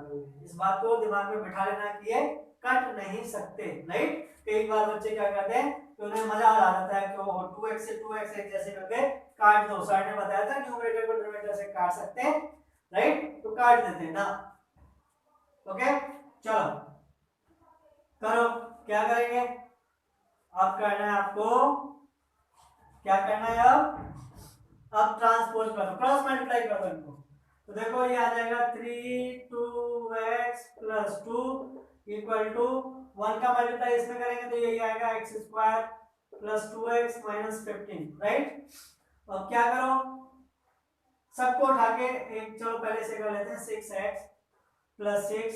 A: इस बात को दिमाग में बिठा लेना कि ये कट नहीं सकते, राइट। कई बार बच्चे क्या करते हैं कि उन्हें मजा आ जाता है कि वो 2x से 2x एक जैसे करके काट दो, सर ने बताया था न्यूमरेटर को डिनोमिनेटर से काट सकते हैं, राइट, तो काट देते हैं ना, ओके। चलो करो, क्या करेंगे अब, करना है आपको, क्या करना है अब ट्रांसपोज करो, क्रॉस मल्टीप्लाई करो इनको, तो देखो ये आ जाएगा 3 2x प्लस 2 इक्वल टू 1 का मल्टीप्लाई इसमें करेंगे तो यही आएगा x square plus 2x minus 15, right. अब क्या करो, सबको उठा के एक, चलो पहले से कर लेते हैं, 6x plus 6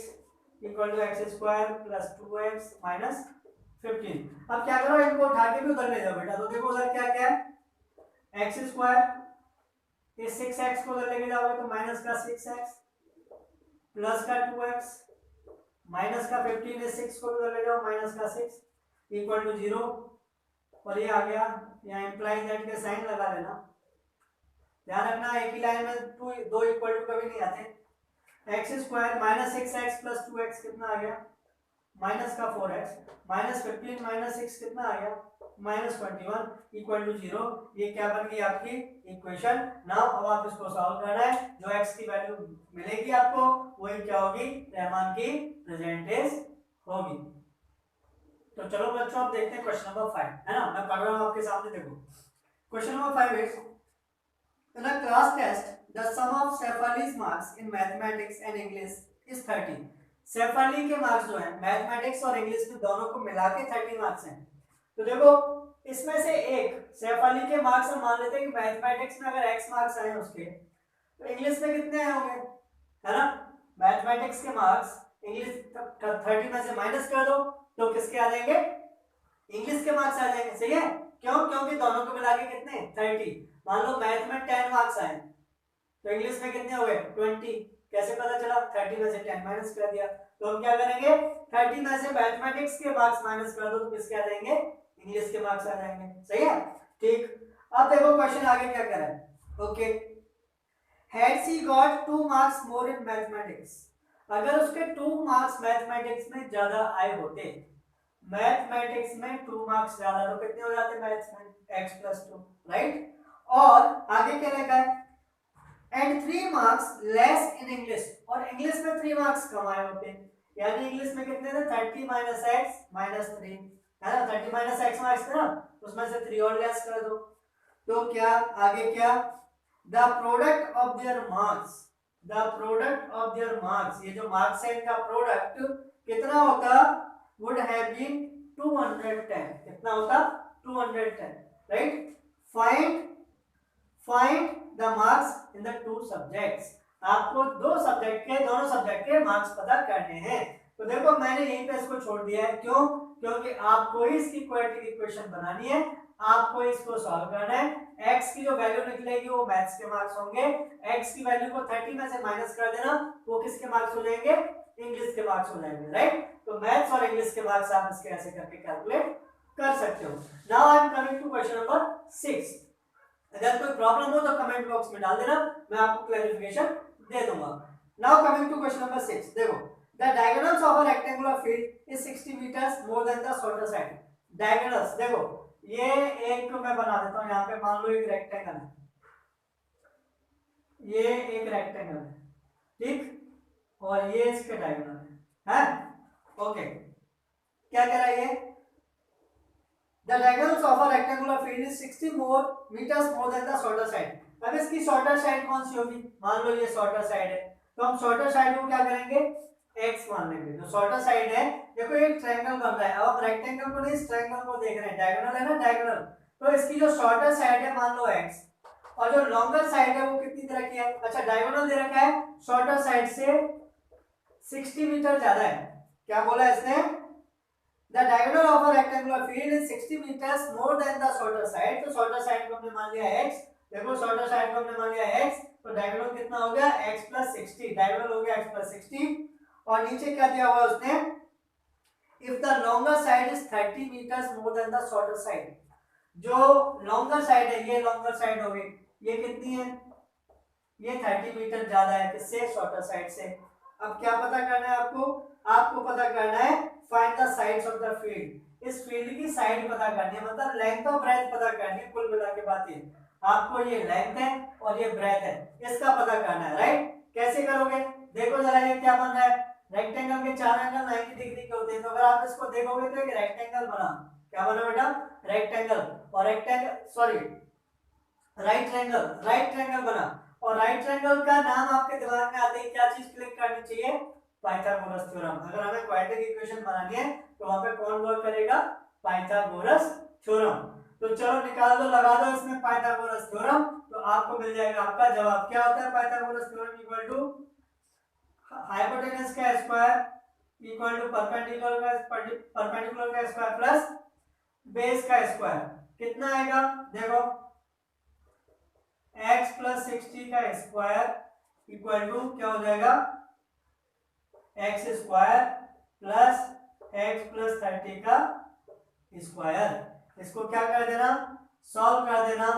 A: equal to x square plus 2x minus 15। अब क्या करो, इनको उठा के भी उधर ले जाओ बेटा, तो देखो उधर क्या क्या है, एक्स स्क्वायर, ये 6x को उधर लेके जाओगे तो माइनस का 6x प्लस का 2x माइनस का 15 है, 6 को उधर ले जाओ माइनस का 6 इक्वल टू 0, और ये आ गया, यहाँ इंप्लाई दैट के साइन लगा लेना, ध्यान रखना एक ही लाइन में दो इक्वल टू कभी नहीं आते। X square minus 6x plus 2x कितना आ गया माइनस का 4x माइनस 15 माइनस 6 कितना आ गया माइनस 21 इक्वल टू 0, ये क्या बन गई आपकी इक्वेशन। नाउ अब आप इसको सॉल्व करना है, जो x की वैल्यू मिलेगी आपको वही क्या होगी, रहमान की परसेंटेज होगी। तो चलो बच्चों आप देखते हैं क्वेश्चन नंबर 5, है ना, मैं पढ़ रहा हूं आपके सामने, देखो question number 5 is in a class test the sum of Shefali's marks in mathematics and English is 30। Shefali के मार्क्स जो है मैथमेटिक्स और इंग्लिश में दोनों को मिला के 30 मार्क्स हैं। तो देखो इसमें से एक शेफाली के मार्क्स हम मान लेते हैं कि मैथमेटिक्स में अगर x मार्क्स आए उसके, तो इंग्लिश में कितने आए होंगे, है ना। मैथमेटिक्स के मार्क्स इंग्लिश 30 में से माइनस कर दो तो किसके आ जाएंगे, इंग्लिश के मार्क्स आ जाएंगे, सही है, क्यों, क्योंकि दोनों को मिला के कितने 30। मान लो मैथ में 10 मार्क्स आए तो इंग्लिश में कितने हो गए 20, कैसे पता चला, 30 में से 10 माइनस कर दिया, तो हम क्या करेंगे 30 में से मैथमेटिक्स के मार्क्स माइनस कर दो तो किसके आ जाएंगे, इंग्लिश के मार्क्स आ जाएंगे, सही है, ठीक। अब देखो क्वेश्चन आगे क्या कर रहा है, okay, had she got 2 marks more in mathematics, अगर उसके 2 मार्क्स मैथमेटिक्स में ज्यादा आए होते, मैथमेटिक्स में 2 मार्क्स ज्यादा तो कितने हो जाते मैथ्स में x प्लस 2, राइट। और आगे क्या लिखा है, and 3 marks less in English, और इंग्लिश में 3 मार्क्स कम आए होते, यानी इंग्लिश में कितने थे 30 माइनस एक्स माइनस 3, है ना, 30 माइनस एक्स मार्क्स थे ना, उसमें से 3 और लेस कर दो, तो क्या आगे क्या, the product of their marks the product of their marks, ये जो मार्क्स है इनका प्रोडक्ट कितना होता, वुड हैव बीन 210, कितना होता 210, right. Find the marks in the two subjects, आपको दो सब्जेक्ट के, दोनों सब्जेक्ट के मार्क्स पता करने हैं। तो देखो मैंने यहीं पे इसको छोड़ दिया है, क्यों, क्योंकि आपको ही इसकी क्वाड्रेटिक इक्वेशन बनानी है, आपको इसको सॉल्व करना है। x की जो वैल्यू निकलेगी वो मैथ्स के मार्क्स होंगे, x की वैल्यू को 30 में से माइनस कर देना, वो किसके मार्क्स हो जाएंगे, इंग्लिश के मार्क्स हो जाएंगे, राइट। तो मैथ्स और इंग्लिश के मार्क्स आप इसके ऐसे करके कैलकुलेट कर सकते हो। Now I am coming to question number 6। अगर कोई प्रॉब्लम हो तो कमेंट बॉक्स में डाल देना, मैं आपको क्लैरिफिकेशन दे दूंगा। Now coming to question number 6, देखो the diagonals of a rectangular field is 60 metres more than the shorter side. Diagonals देखो, ये एक मैं बना देता हूं, यहां पे मान लो एक रेक्टेंगल है, ये एक रेक्टेंगल है, ठीक, और ये इसके डायगोनल है, ओके। क्या कह रहा है ये, the diagonals of a rectangular field is 60 more meters more than the shorter side। अब इसकी शॉर्टर साइड कौन सी होगी, मान लो ये शॉर्टर साइड है, तो हम शॉर्टर साइड को क्या करेंगे, x मान लेंगे। जो शॉर्टर साइड है, देखो एक ट्रायंगल बन रहा है, अब हम रेक्टेंगल को नहीं इस ट्रायंगल को देख रहे हैं, डायगोनल है ना डायगोनल, तो इसकी जो शॉर्टर साइड है मान लो x, और जो लॉन्गर साइड है वो कितनी तरह की है, अच्छा डायगोनल दे रखा है, शॉर्टर साइड से 60 मीटर ज्यादा है। क्या बोला इसने, the diagonal of a rectangular field is 60 meters more than the shorter side। तो shorter side को हमने मान लिया x, देखो shorter side को हमने मान लिया x, तो diagonal कितना हो गया x plus 60, diagonal हो गया x plus 60, और नीचे क्या दिया हुआ उसने, if the longer side is 30 meters more than the shorter side। जो longer side है, ये longer side हो गई, ये कितनी है, ये 30 मीटर ज्यादा है किससे, शॉर्टर साइड से। अब क्या पता करना है आपको, आपको पता करना है find the sides of the field, इस फील्ड की साइड पता करनी है, मतलब लेंथ और ब्रेथ पता करनी है। कुल मिला के बात ये, आपको ये लेंथ है और ये ब्रेथ है, इसका पता करना है, राइट। कैसे करोगे, देखो जरा ये क्या बन रहा है, रेक्टेंगल के चार एंगल 90 डिग्री के होते हैं, तो अगर आप इसको देखोगे तो एक रेक्टेंगल बना, क्या बना बेटा, रेक्टेंगल, और रेक्टेंगल सॉरी राइट ट्रायंगल बना, और राइट ट्रायंगल का नाम आपके दिमाग में आते ही क्या चीज क्लिक करनी चाहिए, पाइथागोरस थ्योरम। अगर हमें क्वाड्रेटिक इक्वेशन बनानी है तो वहां पे कौन वर्क करेगा, पाइथागोरस थ्योरम। तो चलो निकाल दो, लगा दो इसमें पाइथागोरस थ्योरम, तो आपको मिल जाएगा आपका जवाब। क्या होता है Pythagoras theorem, equal to hypotenuse का स्क्वायर इक्वल टू परपेंडिकुलर का स्क्वायर प्लस बेस का स्क्वायर, कितना आएगा, देखो x प्लस 60 का स्क्वायर इक्वल टू क्या हो जाएगा, x square plus x plus 30 का स्क्वायर। इसको क्या कर देना, सॉल्व कर देना,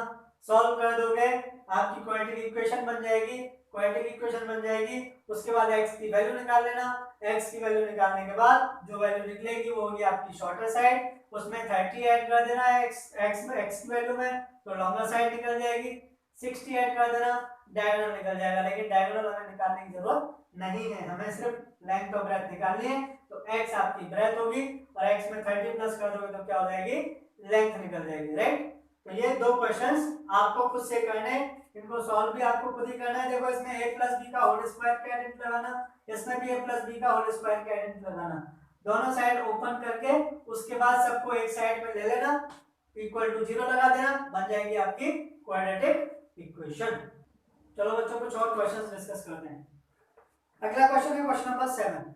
A: सॉल्व कर दोगे आपकी क्वाड्रेटिक इक्वेशन बन जाएगी, क्वाड्रेटिक इक्वेशन बन जाएगी। उसके बाद x की वैल्यू निकाल लेना, x की वैल्यू निकालने के बाद जो वैल्यू निकलेगी वो होगी आपकी शॉर्टर साइड, उसमें 30 ऐड कर देना है x की वैल्यू में, तो लॉन्गर साइड निकल जाएगी, 60 ऐड कर देना, डायगोनल निकल जाएगा। लेकिन डायगोनल हमें निकालने की जरूरत नहीं है, हमें सिर्फ लेंथ और ब्रेथ निकालनी है। तो x आपकी ब्रेथ होगी और x में 30 प्लस कर दोगे तो क्या हो जाएगी, लेंथ निकल जाएगी, राइट। तो ये दो क्वेश्चंस आपको खुद से करने हैं, इनको सॉल्व भी आपको खुद ही करना है। देखो इसमें a प्लस बी का होल स्क्वायर के आइडेंटिटी लगाना, इसमें भी a प्लस बी का होल स्क्वायर के आइडेंटिटी लगाना, दोनों साइड ओपन करके उसके बाद सबको एक साइड में ले लेना, इक्वल टू 0 लगा देना, बन जाएगी आपकी क्वाड्रेटिक इक्वेशन। चलो बच्चों कुछ और क्वेश्चंस डिस्कस करते हैं। अगला क्वेश्चन है question number 7।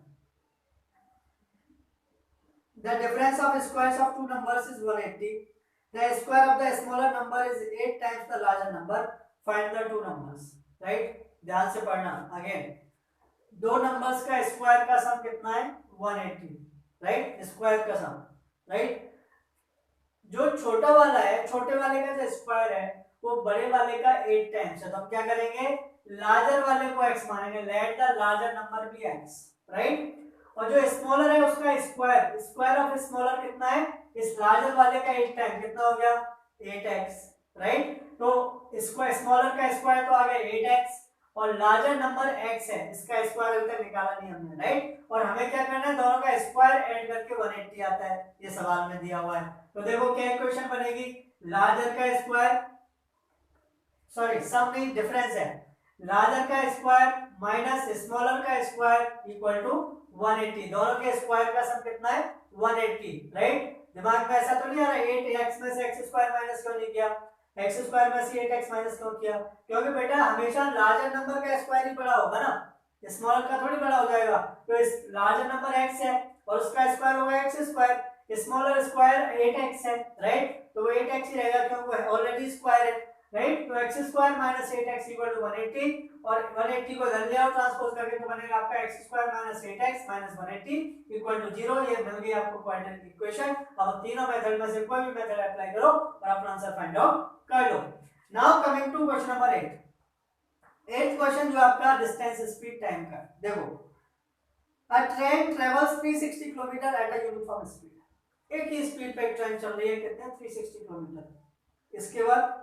A: The difference of squares of two numbers is 180. The square of the smaller number is 8 times the larger number. Find the two numbers. Right? ध्यान से पढ़ना अगेन, दो नंबर्स का square का सम कितना है, 180, राइट, स्क्वायर का सम, right. जो छोटा वाला है, छोटे वाले का जो स्क्वायर है वो बड़े वाले का 8 टाइम्स है, तो हम क्या करेंगे, लार्जर वाले को x मानेंगे, let the larger number be x, right. और जो स्मॉलर है उसका स्क्वायर, स्क्वायर ऑफ स्मॉलर कितना है, इस लार्जर वाले का 8 टाइम, कितना हो गया 8x, राइट। तो स्क्वायर स्मॉलर का स्क्वायर तो आ गया 8x, और लार्जर नंबर x है, इसका स्क्वायर अभी तक निकाला नहीं हमने, राइट। और हमें क्या करना है, दोनों का स्क्वायर ऐड करके 180 आता है, ये सवाल में दिया हुआ है। तो देखो क्या इक्वेशन बनेगी, लार्जर का स्क्वायर, सॉरी सम नहीं डिफरेंस है, लार्जर का स्क्वायर माइनस स्मॉलर का स्क्वायर इक्वल टू 180। दोनों के स्क्वायर का सम कितना है 180, राइट। दिमाग में ऐसा तो नहीं आ रहा 8x में से x स्क्वायर माइनस क्यों नहीं किया, x स्क्वायर में से 8x माइनस क्यों किया, क्योंकि बेटा हमेशा लार्जर नंबर का स्क्वायर ही बड़ा होगा ना, स्मॉलर का थोड़ी बड़ा हो जाएगा। तो इस लार्जर नंबर x है और उसका स्क्वायर होगा x square, smaller square 8x है, राइट। तो वो 8x ही रहेगा क्योंकि वो ऑलरेडी स्क्वायर है, राइट। तो x square minus 8x equal to 180 और 180 को इधर ले आओ ट्रांसपोज करके तो बनेगा आपका x square minus 8x minus 180 equal to 0। ये मिल गई आपको क्वाड्रेटिक इक्वेशन। अब तीनों मेथड में से कोई भी मेथड अप्लाई करो और अपना आंसर फाइंड आउट कर लो। Now coming to question number 8। 8th question जो आपका डिस्टेंस स्पीड टाइम का, देखो a train travels 360 kilometre at a uniform speed. एक ही स्पीड पे ट्रेन चल रही है, कितने 360 किलोमीटर। इसके बाद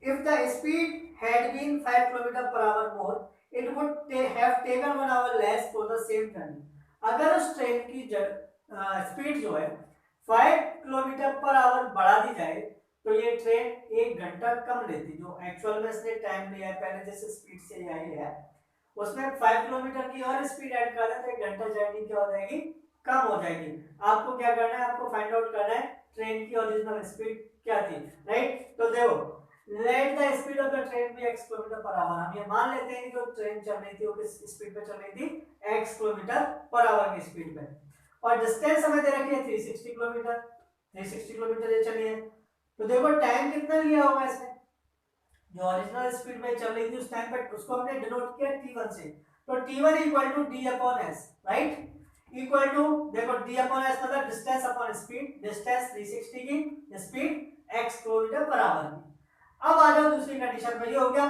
A: if the speed had been 5 km per hour more it would have taken 1 hour less for the same journey। अगर उस ट्रेन की स्पीड जो है 5 किलोमीटर पर आवर बढ़ा दी जाए तो ये ट्रेन 1 घंटा कम लेती। जो एक्चुअल में इसने टाइम लिया है पहले जैसे स्पीड से आई है उसमें 5 किलोमीटर की और स्पीड ऐड कर दें तो 1 घंटा जर्नी क्या हो जाएगी, कम हो जाएगी। आपको क्या करना है, आपको फाइंड आउट करना है ट्रेन की ओरिजिनल स्पीड क्या थी, राइट। तो देखो let the speed of the train be x kilometre per hour. हम ये मान लेते हैं कि जो ट्रेन चल रही थी वो किस स्पीड पे चल रही थी, x किलोमीटर पर आवर की स्पीड पे, और डिस्टेंस हमें दे रखी है 360 किलोमीटर। 360 किलोमीटर ये चली है तो देखो टाइम कितना लिया होगा इसने, जो ओरिजिनल स्पीड में चल रही थी उस टाइम पे उसको हमने डिनोट किया t1 से। तो t1 equal to d upon s, right, equal to देखो d अपॉन s मतलब डिस्टेंस अपॉन स्पीड, डिस्टेंस 360 की, speed x kilometre per hour की। अब आ जाओ दूसरी कंडीशन में, ये हो गया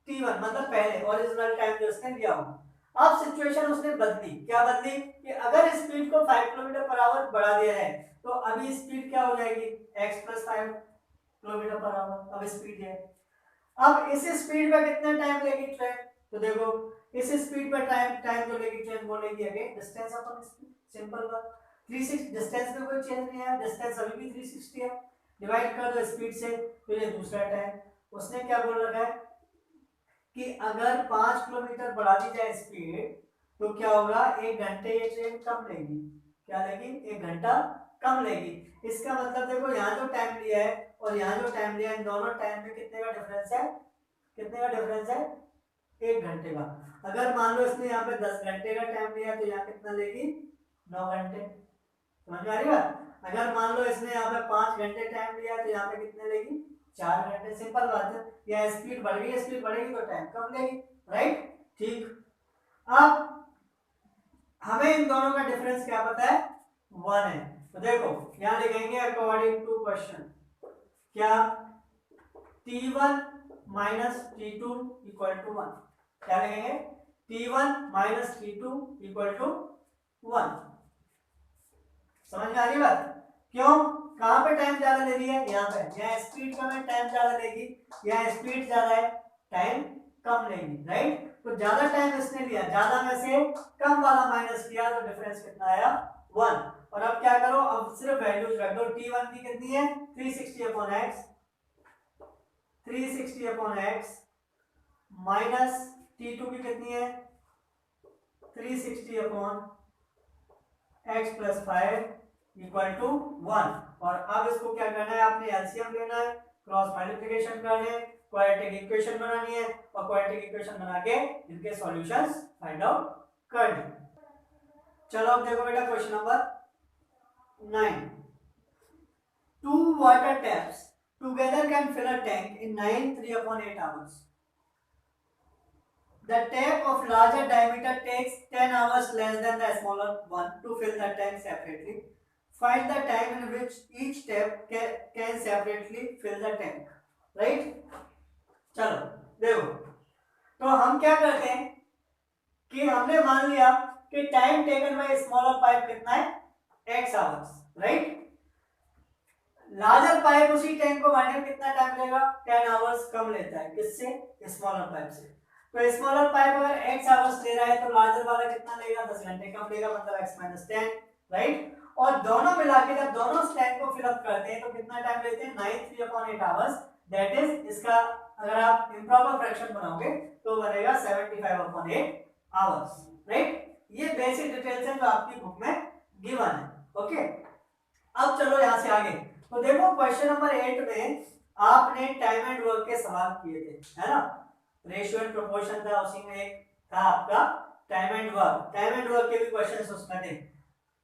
A: t1 मतलब पहले ओरिजिनल टाइम जो उसने लिया होगा। अब सिचुएशन उसने बदली, क्या बदली कि अगर स्पीड को 5 किलोमीटर पर आवर बढ़ा दिया है तो अभी स्पीड क्या हो जाएगी x + 5 किलोमीटर पर आवर। अब स्पीड है, अब इस स्पीड पे कितना टाइम लेगी ट्रेन, तो देखो इस स्पीड पे टाइम जो लेगी ट्रेन वो लेगी again distance upon speed, simple बात। 360 डिस्टेंस में कोई चेंज नहीं है, डिस्टेंस अभी भी 360 है, डिवाइड कर दो स्पीड से तो ये दूसरा टाइम। उसने क्या बोल रखा है कि अगर 5 किलोमीटर बढ़ा दी जाए स्पीड तो क्या होगा, 1 घंटे ये ट्रेन कम लेगी, क्या लेगी 1 घंटा कम लेगी। इसका मतलब देखो यहाँ जो टाइम लिया है और यहाँ जो टाइम लिया है इन दोनों टाइम में कितने का डिफरेंस है, कितने का डिफरेंस है 1 घंटे का। अगर मान लो इसने यहाँ पे 10 घंटे का टाइम लिया तो यहाँ कितना लेगी 9 घंटे, समझ में आ रही बात। अगर मान लो इसने यहाँ पे 5 घंटे टाइम लिया तो यहाँ पे कितने लेगी 4 घंटे, सिंपल बात है। या स्पीड बढ़ गई, स्पीड बढ़ेगी तो टाइम कम लेगी, राइट, ठीक। अब हमें इन दोनों का डिफरेंस क्या पता है 1 है, तो देखो यहाँ लिखेंगे अकॉर्डिंग टू क्वेश्चन क्या t1 minus t2 equal to 1, क्या लिखेंगे t1 minus t2 equal to 1। समझ में आ रही बात, क्यों, कहां पे टाइम ज्यादा ले रही है, यहाँ पे, यहाँ स्पीड कम है टाइम ज्यादा लेगी, यहाँ स्पीड ज्यादा है टाइम कम लेगी, राइट। तो ज्यादा टाइम इसने लिया, ज्यादा में से कम वाला माइनस किया तो डिफरेंस कितना आया 1। और अब क्या करो, अब सिर्फ वैल्यूज रख दो, t1 की कितनी है 360 upon x, 360 upon x minus t2 की कितनी है 360 upon x plus 5 equal to 1। और अब इसको क्या करना है, आपने एलसीएम लेना है, क्रॉस मल्टीप्लिकेशन करना है, क्वाड्रेटिक इक्वेशन बनानी है और क्वाड्रेटिक इक्वेशन बना के इनके सॉल्यूशंस फाइंड आउट करने। चलो अब देखो बेटा question number 9। 2 water taps together can fill a tank in 9 3/8 hours. The tap of larger diameter takes 10 hours less than the smaller one to fill the tank separately. Find the time in which each tap can separately fill the tank. Right? चलो देखो, तो हम क्या करते हैं कि हमने मान लिया कि time taken bye smaller pipe कितना है x hours, right. Larger pipe उसी टैंक को भरने में कितना टाइम लेगा 10 आवर्स कम लेता है, किससे, स्मॉलर पाइप से। तो स्मॉलर पाइप अगर x आवर्स ले रहा है तो लार्जर वाला कितना लेगा 10 घंटे कम लेगा, मतलब x - 10, राइट। और दोनों मिला के जब दोनों टैंक को फिल अप करते हैं तो कितना टाइम लेते हैं 9 3/8 आवर्स दैट इज इसका अगर आप इम्प्रॉपर फ्रैक्शन बनाओगे तो बनेगा 75/8 आवर्स, राइट। ये बेसिक डिटेल्स है जो आपकी बुक में गिवन है, ओके। अब चलो यहां से आगे। तो देखो क्वेश्चन नंबर 8 में आपने टाइम एंड वर्क के सवाल किए थे, है ना। रेशियो एंड प्रोपोर्शन था, उसी में एक था आपका time and work. Time and work के भी क्वेश्चंस उसमें थे।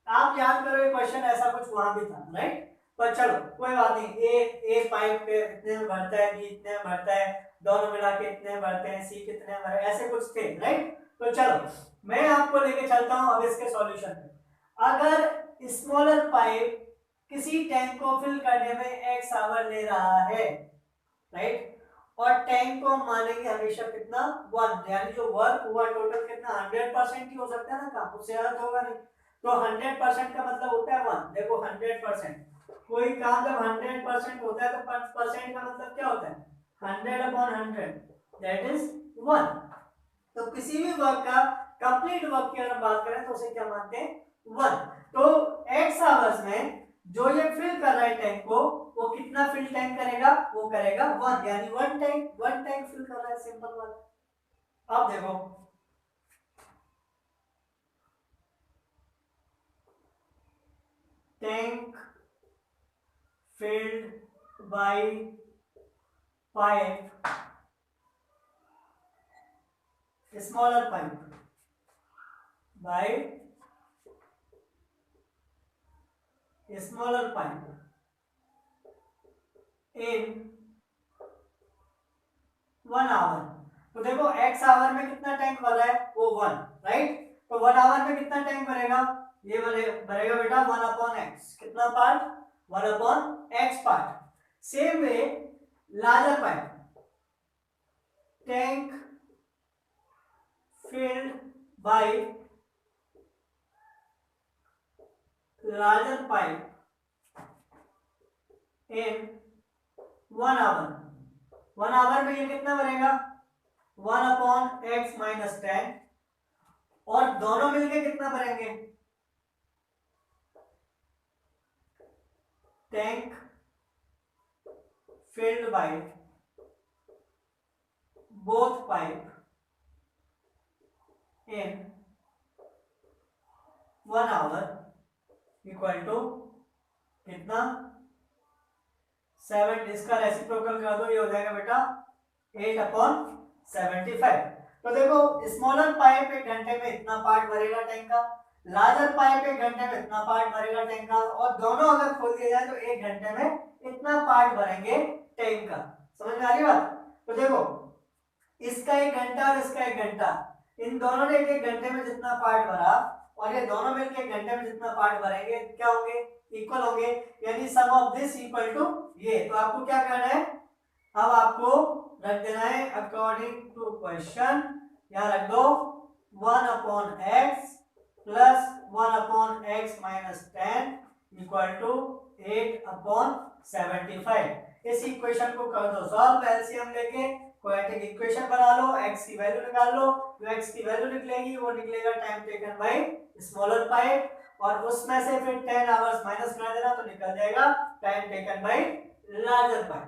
A: आप याद करो ये क्वेश्चन ऐसा कुछ वहां भी था, राइट। पर चलो कोई बात नहीं। ए पाइप पे इतने में भरता है, बी इतने में भरता है, दोनों मिला के इतने में भरते हैं, सी कितने में भरते हैं, ऐसे कुछ थे, राइट। तो चलो मैं आपको लेके चलता हूं अब इसके सॉल्यूशन पे। अगर स्मॉलर पाइप किसी टैंक को फिल करने में x आवर ले रहा है, राइट, और टैंक को मानेंगे हमेशा कितना 1, यानी जो वर्क हुआ टोटल कितना 100% ही हो सकता है ना काम, उससे ज्यादा तो होगा नहीं। तो 100% का मतलब होता है 1। देखो 100%, कोई काम जब 100% होता है तो परसेंट का मतलब क्या होता है 100/100, दैट इज 1। तो किसी भी वर्क का कंप्लीट वर्क की अगर बात करें तो उसे क्या मानते हैं 1। तो x आवर्स में जो ये फिल कर रहा है टैंक को, वो कितना फिल टैंक करेगा, वो करेगा 1, यानी 1 टैंक फिल कर रहा है, सिंपल बात। अब देखो tank filled by pipe, smaller pipe by smaller pipe in 1 hour. तो देखो x आवर में कितना टैंक भर रहा है, वो 1, राइट। तो 1 आवर में कितना टैंक भरेगा, ये भरेगा बेटा 1/x, कितना part 1/x part. Same way larger pipe, tank filled by larger pipe in 1 hour. 1 hour में ये कितना भरेगा 1/x माइनस 10, और दोनों मिलके कितना भरेंगे, tank filled by both pipe in 1 hour equal to कितना 7। इसका रेसिप्रोकल कर दो, ये हो जाएगा बेटा 8/75। तो देखो स्मॉलर पाइप एक घंटे में इतना पार्ट भरेगा टैंक का, लार्जर पाइप एक घंटे में इतना पार्ट भरेगा टैंक का, और दोनों अगर खोल दिया जाए तो एक घंटे में इतना पार्ट भरेंगे टैंक का। समझ में आ रही बात। तो देखो इसका 1 घंटा और इसका 1 घंटा, इन दोनों ने एक घंटे में जितना पार्ट भरा, और ये दोनों मिलकर 1 घंटे में जितना पार्ट भरेंगे क्या होंगे, इक्वल होंगे, यानी सम ऑफ दिस इक्वल टू ये। तो आपको क्या करना है, अब आपको रख देना है अकॉर्डिंग टू क्वेश्चन, यहां रख दो 1/x plus 1/x minus 10 equal to 8/75। इस इक्वेशन को कर दो सॉल्व, एलसीएम लेके क्वाड्रेटिक इक्वेशन बना लो, x की वैल्यू निकाल लो, जो x की वैल्यू निकलेगी वो निकलेगा time taken bye smaller pipe, और उसमें से फिर 10 आवर्स माइनस कर देना तो निकल जाएगा time taken by larger pipe.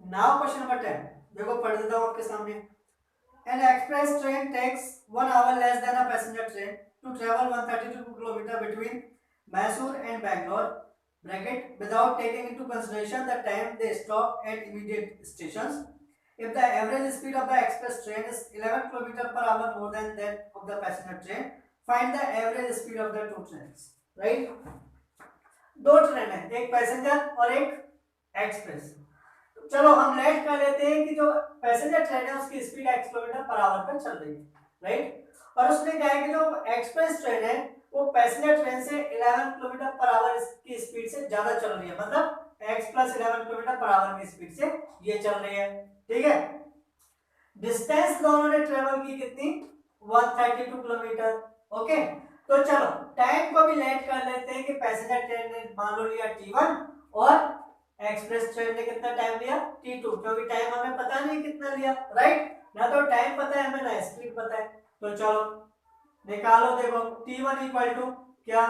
A: Now question number 10 देखो पढ़ देता हूं आपके सामने। An express train takes 1 hour less than a passenger train to travel 132 kilometres between Mysore and Bangalore bracket without taking into consideration the time they stop at इमीडिएट stations. If the average speed of the express train is 11 km per hour more than that of the passenger train, find the average speed of the two trains. Right? दो train है, एक passenger और एक express. तो चलो हम late कर लेते हैं कि जो पैसेंजर ट्रेन है उसकी स्पीड 8 किलोमीटर पर आवर पर चल रही है, राइट। और उसने कहा है कि जो एक्सप्रेस ट्रेन है वो पैसेंजर ट्रेन से 11 किलोमीटर पर आवर की स्पीड से ज्यादा चल रही है, मतलब x plus 11 kilometre per hour की स्पीड से ये चल रही है, ठीक है। डिस्टेंस दोनों ने ट्रेवल की कितनी 132 किलोमीटर, ओके। तो चलो टाइम को भी लेट कर लेते हैं कि पैसेंजर ट्रेन ने मान लो लिया t1 और एक्सप्रेस ट्रेन ने कितना टाइम लिया t2, क्योंकि टाइम हमें पता नहीं कितना लिया, राइट। ना तो टाइम पता है हमें ना स्पीड पता है। तो चलो निकालो, देखो t1 इक्वल टू क्या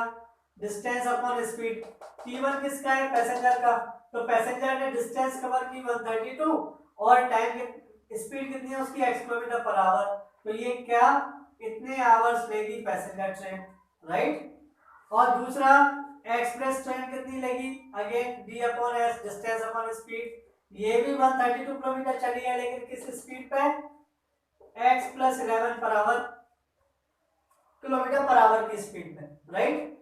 A: डिस्टेंस अपॉन स्पीड। t1 किसका है पैसेंजर का, तो पैसेंजर ने डिस्टेंस कवर की 132 और टाइम स्पीड कितनी है उसकी x किलोमीटर पर आवर। तो ये क्या इतने आवर्स लेगी पैसेंजर ट्रेन, राइट। और दूसरा एक्सप्रेस ट्रेन कितनी लेगी, again d upon s distance upon speed, ये भी 132 किलोमीटर चली है लेकिन किस स्पीड पे, x plus 11 per hour kilometre per hour की स्पीड पे, राइट।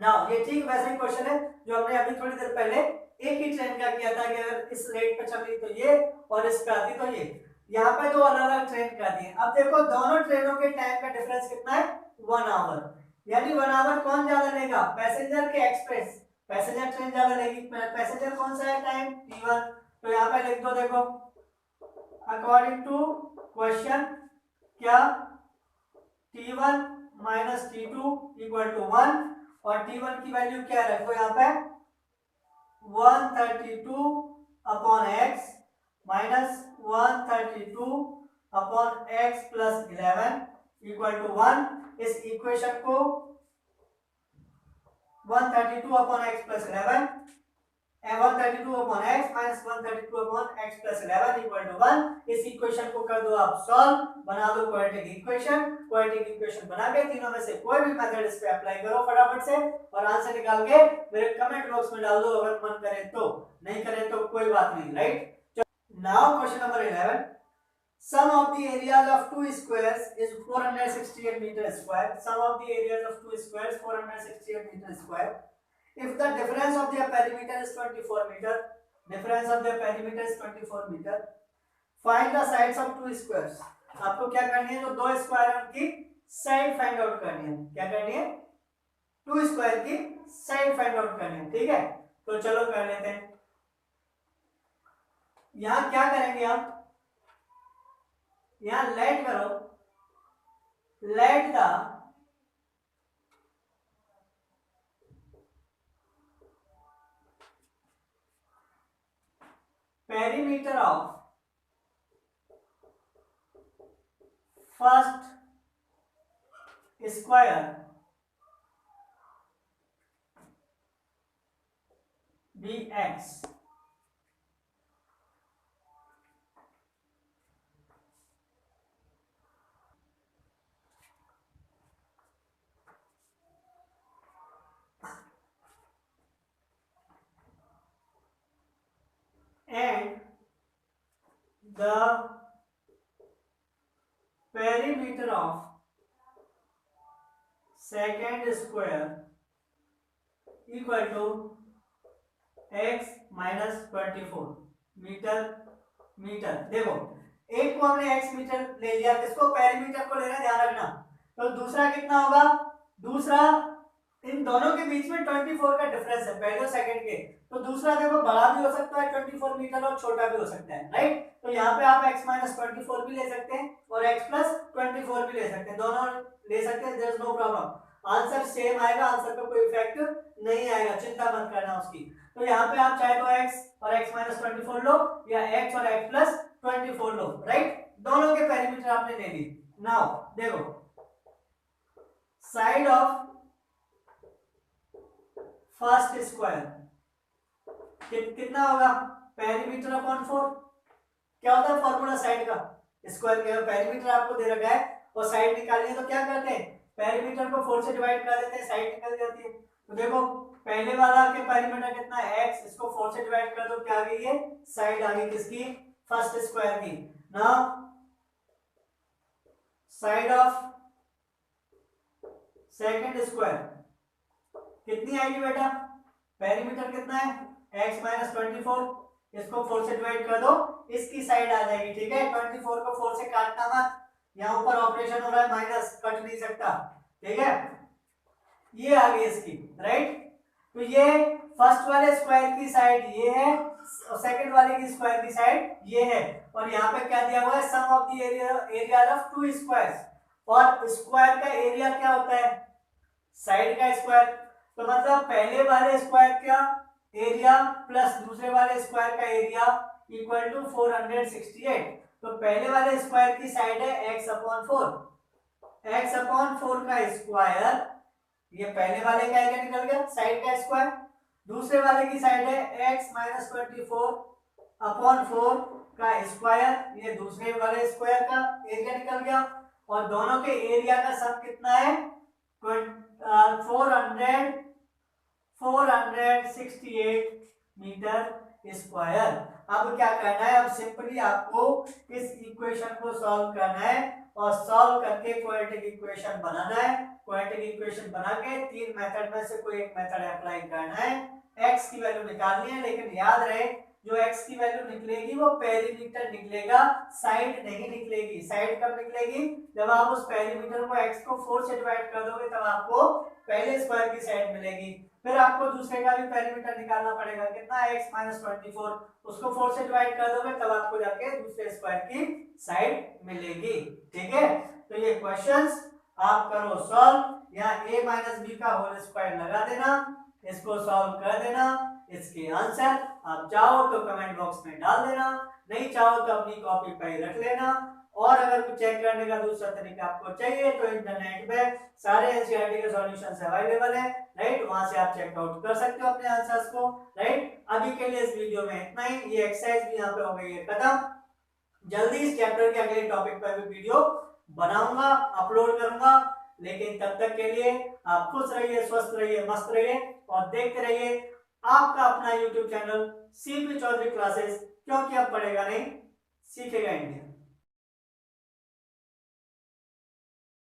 A: नाउ ये ठीक वैसा ही क्वेश्चन है जो हमने अभी थोड़ी देर पहले एक ही ट्रेन का किया था कि अगर इस रेट पे चल रही तो ये और इस पे आती तो ये। यहाँ पे दो अलग अलग ट्रेन का दी है। अब देखो दोनों ट्रेनों के टाइम का डिफरेंस कितना है, 1 आवर, यानी 1 आवर कौन ज्यादा लेगा, पैसेंजर के एक्सप्रेस, पैसेंजर ट्रेन ज्यादा लेगी। पैसेंजर कौन सा है टाइम t1, तो यहाँ पे लिख दो, देखो अकॉर्डिंग टू क्वेश्चन क्या t1 minus t2 equal to 1 और t1 की वैल्यू क्या रखो यहाँ पे 132 upon x minus 132 upon x plus 11 equal to 1। इस इक्वेशन को 132 upon x plus 11 132 upon x minus 132 upon x plus 11 equal to 1। इस इक्वेशन को कर दो आप सॉल्व, बना दो क्वाड्रेटिक इक्वेशन। क्वाड्रेटिक इक्वेशन बना के तीनों में से कोई भी मेथड इस पे अप्लाई करो फटाफट से और आंसर निकाल के मेरे कमेंट बॉक्स में डाल दो, अगर मन करे तो, नहीं करे तो कोई बात नहीं, right. Now question number 11, sum of the areas of two squares is 468 meter square. Sum of the areas of two squares 468 meter square. If the difference of their perimeter is 24 meter, difference of their perimeter is 24 meter, find the sides of two squares. आपको क्या करनी है, जो दो square है उनकी side find out करनी है। क्या करनी है, टू स्क्वायर की साइड फाइंड आउट करनी है, ठीक है। तो चलो कर लेते हैं। यहां क्या करेंगे आप, यहां लेट करो, let the perimeter of first square be x and the perimeter of second square equal to x minus 24 metre. देखो एक को हमने x मीटर ले लिया, किसको, पेरीमीटर को लेना, ध्यान रखना। तो दूसरा कितना होगा, दूसरा इन दोनों के बीच में 24 का डिफरेंस है, पहले और सेकंड के। तो दूसरा देखो बड़ा भी हो सकता है 24 मीटर और छोटा भी हो सकता है, राइट। तो यहाँ पे आप x माइनस 24 भी ले सकते हैं और x प्लस 24 भी ले सकते हैं, दोनों ले सकते हैं, there is no problem. Answer same आएगा, आंसर पे कोई इफेक्ट नहीं आएगा, चिंता मत करना उसकी। तो यहाँ पे आप चाहे तो x और x माइनस 24 लो या x और x प्लस 24 लो, राइट। दोनों के पेरीमीटर आपने ले ली। नाउ देखो साइड ऑफ फर्स्ट स्क्वायर कितना होगा, पेरीमीटर अपॉन 4। क्या होता है फॉर्मूला साइड का, स्क्वायर के पेरीमीटर आपको दे रखा है और साइड निकालनी है तो क्या करते हैं, पेरीमीटर को 4 से डिवाइड कर देते हैं, साइड निकल जाती है। तो देखो पहले वाला के पेरीमीटर कितना है x, इसको 4 से डिवाइड कर दो, क्या आ गई है, साइड आ गई किसकी, फर्स्ट स्क्वायर की। Now side of second square कितनी आएगी बेटा, पेरीमीटर कितना है x माइनस 24, इसको 4 से डिवाइड कर दो, इसकी साइड आ जाएगी, ठीक है। 24 को 4 से काटना मत, यहाँ ऊपर ऑपरेशन हो रहा है माइनस, कट नहीं सकता, ठीक है। ये आ गई इसकी, राइट। तो ये फर्स्ट वाले स्क्वायर की साइड ये है और सेकंड वाले की स्क्वायर की साइड ये है, और यहाँ पे क्या दिया हुआ है, sum of the area of two squares. और स्क्वायर का एरिया क्या होता है, साइड का स्क्वायर। तो मतलब पहले वाले स्क्वायर का एरिया प्लस दूसरे वाले स्क्वायर का एरिया इक्वल टू 468। तो पहले वाले स्क्वायर की साइड है x अपॉन 4, x अपॉन 4 का स्क्वायर, ये पहले वाले का एरिया निकल गया साइड का स्क्वायर। दूसरे वाले की साइड है x माइनस 24/4 का स्क्वायर, ये दूसरे वाले स्क्वायर का एरिया निकल गया, और दोनों के एरिया का सम कितना है 468 मीटर स्क्वायर। अब क्या करना है, अब सिंपली आपको इस इक्वेशन को सॉल्व करना है और सॉल्व करके क्वाड्रेटिक इक्वेशन बनाना है। क्वाड्रेटिक इक्वेशन बना के तीन मेथड में से कोई एक मेथड अप्लाई करना है, x की वैल्यू निकालनी है। लेकिन याद रहे जो x की वैल्यू निकलेगी वो पेरीमीटर निकलेगा, साइड नहीं निकलेगी। साइड कब निकलेगी, जब आप उस पेरीमीटर को x को 4 से डिवाइड कर दोगे तब आपको पहले स्क्वायर की साइड मिलेगी। फिर आपको दूसरे का भी पेरीमीटर निकालना पड़ेगा, कितना x माइनस 24, उसको 4 से डिवाइड कर दोगे तब आपको जाके दूसरे स्क्वायर की साइड मिलेगी। ठीक है, तो ये क्वेश्चंस आप करो सॉल्व, यहाँ a माइनस बी का होल स्क्वायर लगा देना, इसको सॉल्व कर देना। इसके आंसर आप चाहो तो कमेंट बॉक्स में डाल देना, नहीं चाहो तो अपनी कॉपी पर ही रख लेना। और अगर कुछ चेक करने का दूसरा तरीका आपको चाहिए तो इंटरनेट पे सारे एनसीईआरटी के सॉल्यूशंस अवेलेबल है, राइट, वहां से आप चेकआउट कर सकते हो अपने आंसर्स को, राइट। अभी के लिए इस वीडियो में इतना ही, ये एक्सरसाइज भी यहाँ पे हो गई है खत्म। जल्दी इस चैप्टर के अगले टॉपिक पर भी वीडियो बनाऊंगा, अपलोड करूंगा। लेकिन तब तक के लिए आप खुश रहिए, स्वस्थ रहिए, मस्त रहिए और देखते रहिए आपका अपना YouTube channel CP Choudhary classes, क्योंकि अब पढ़ेगा नहीं सीखेगा इंडिया।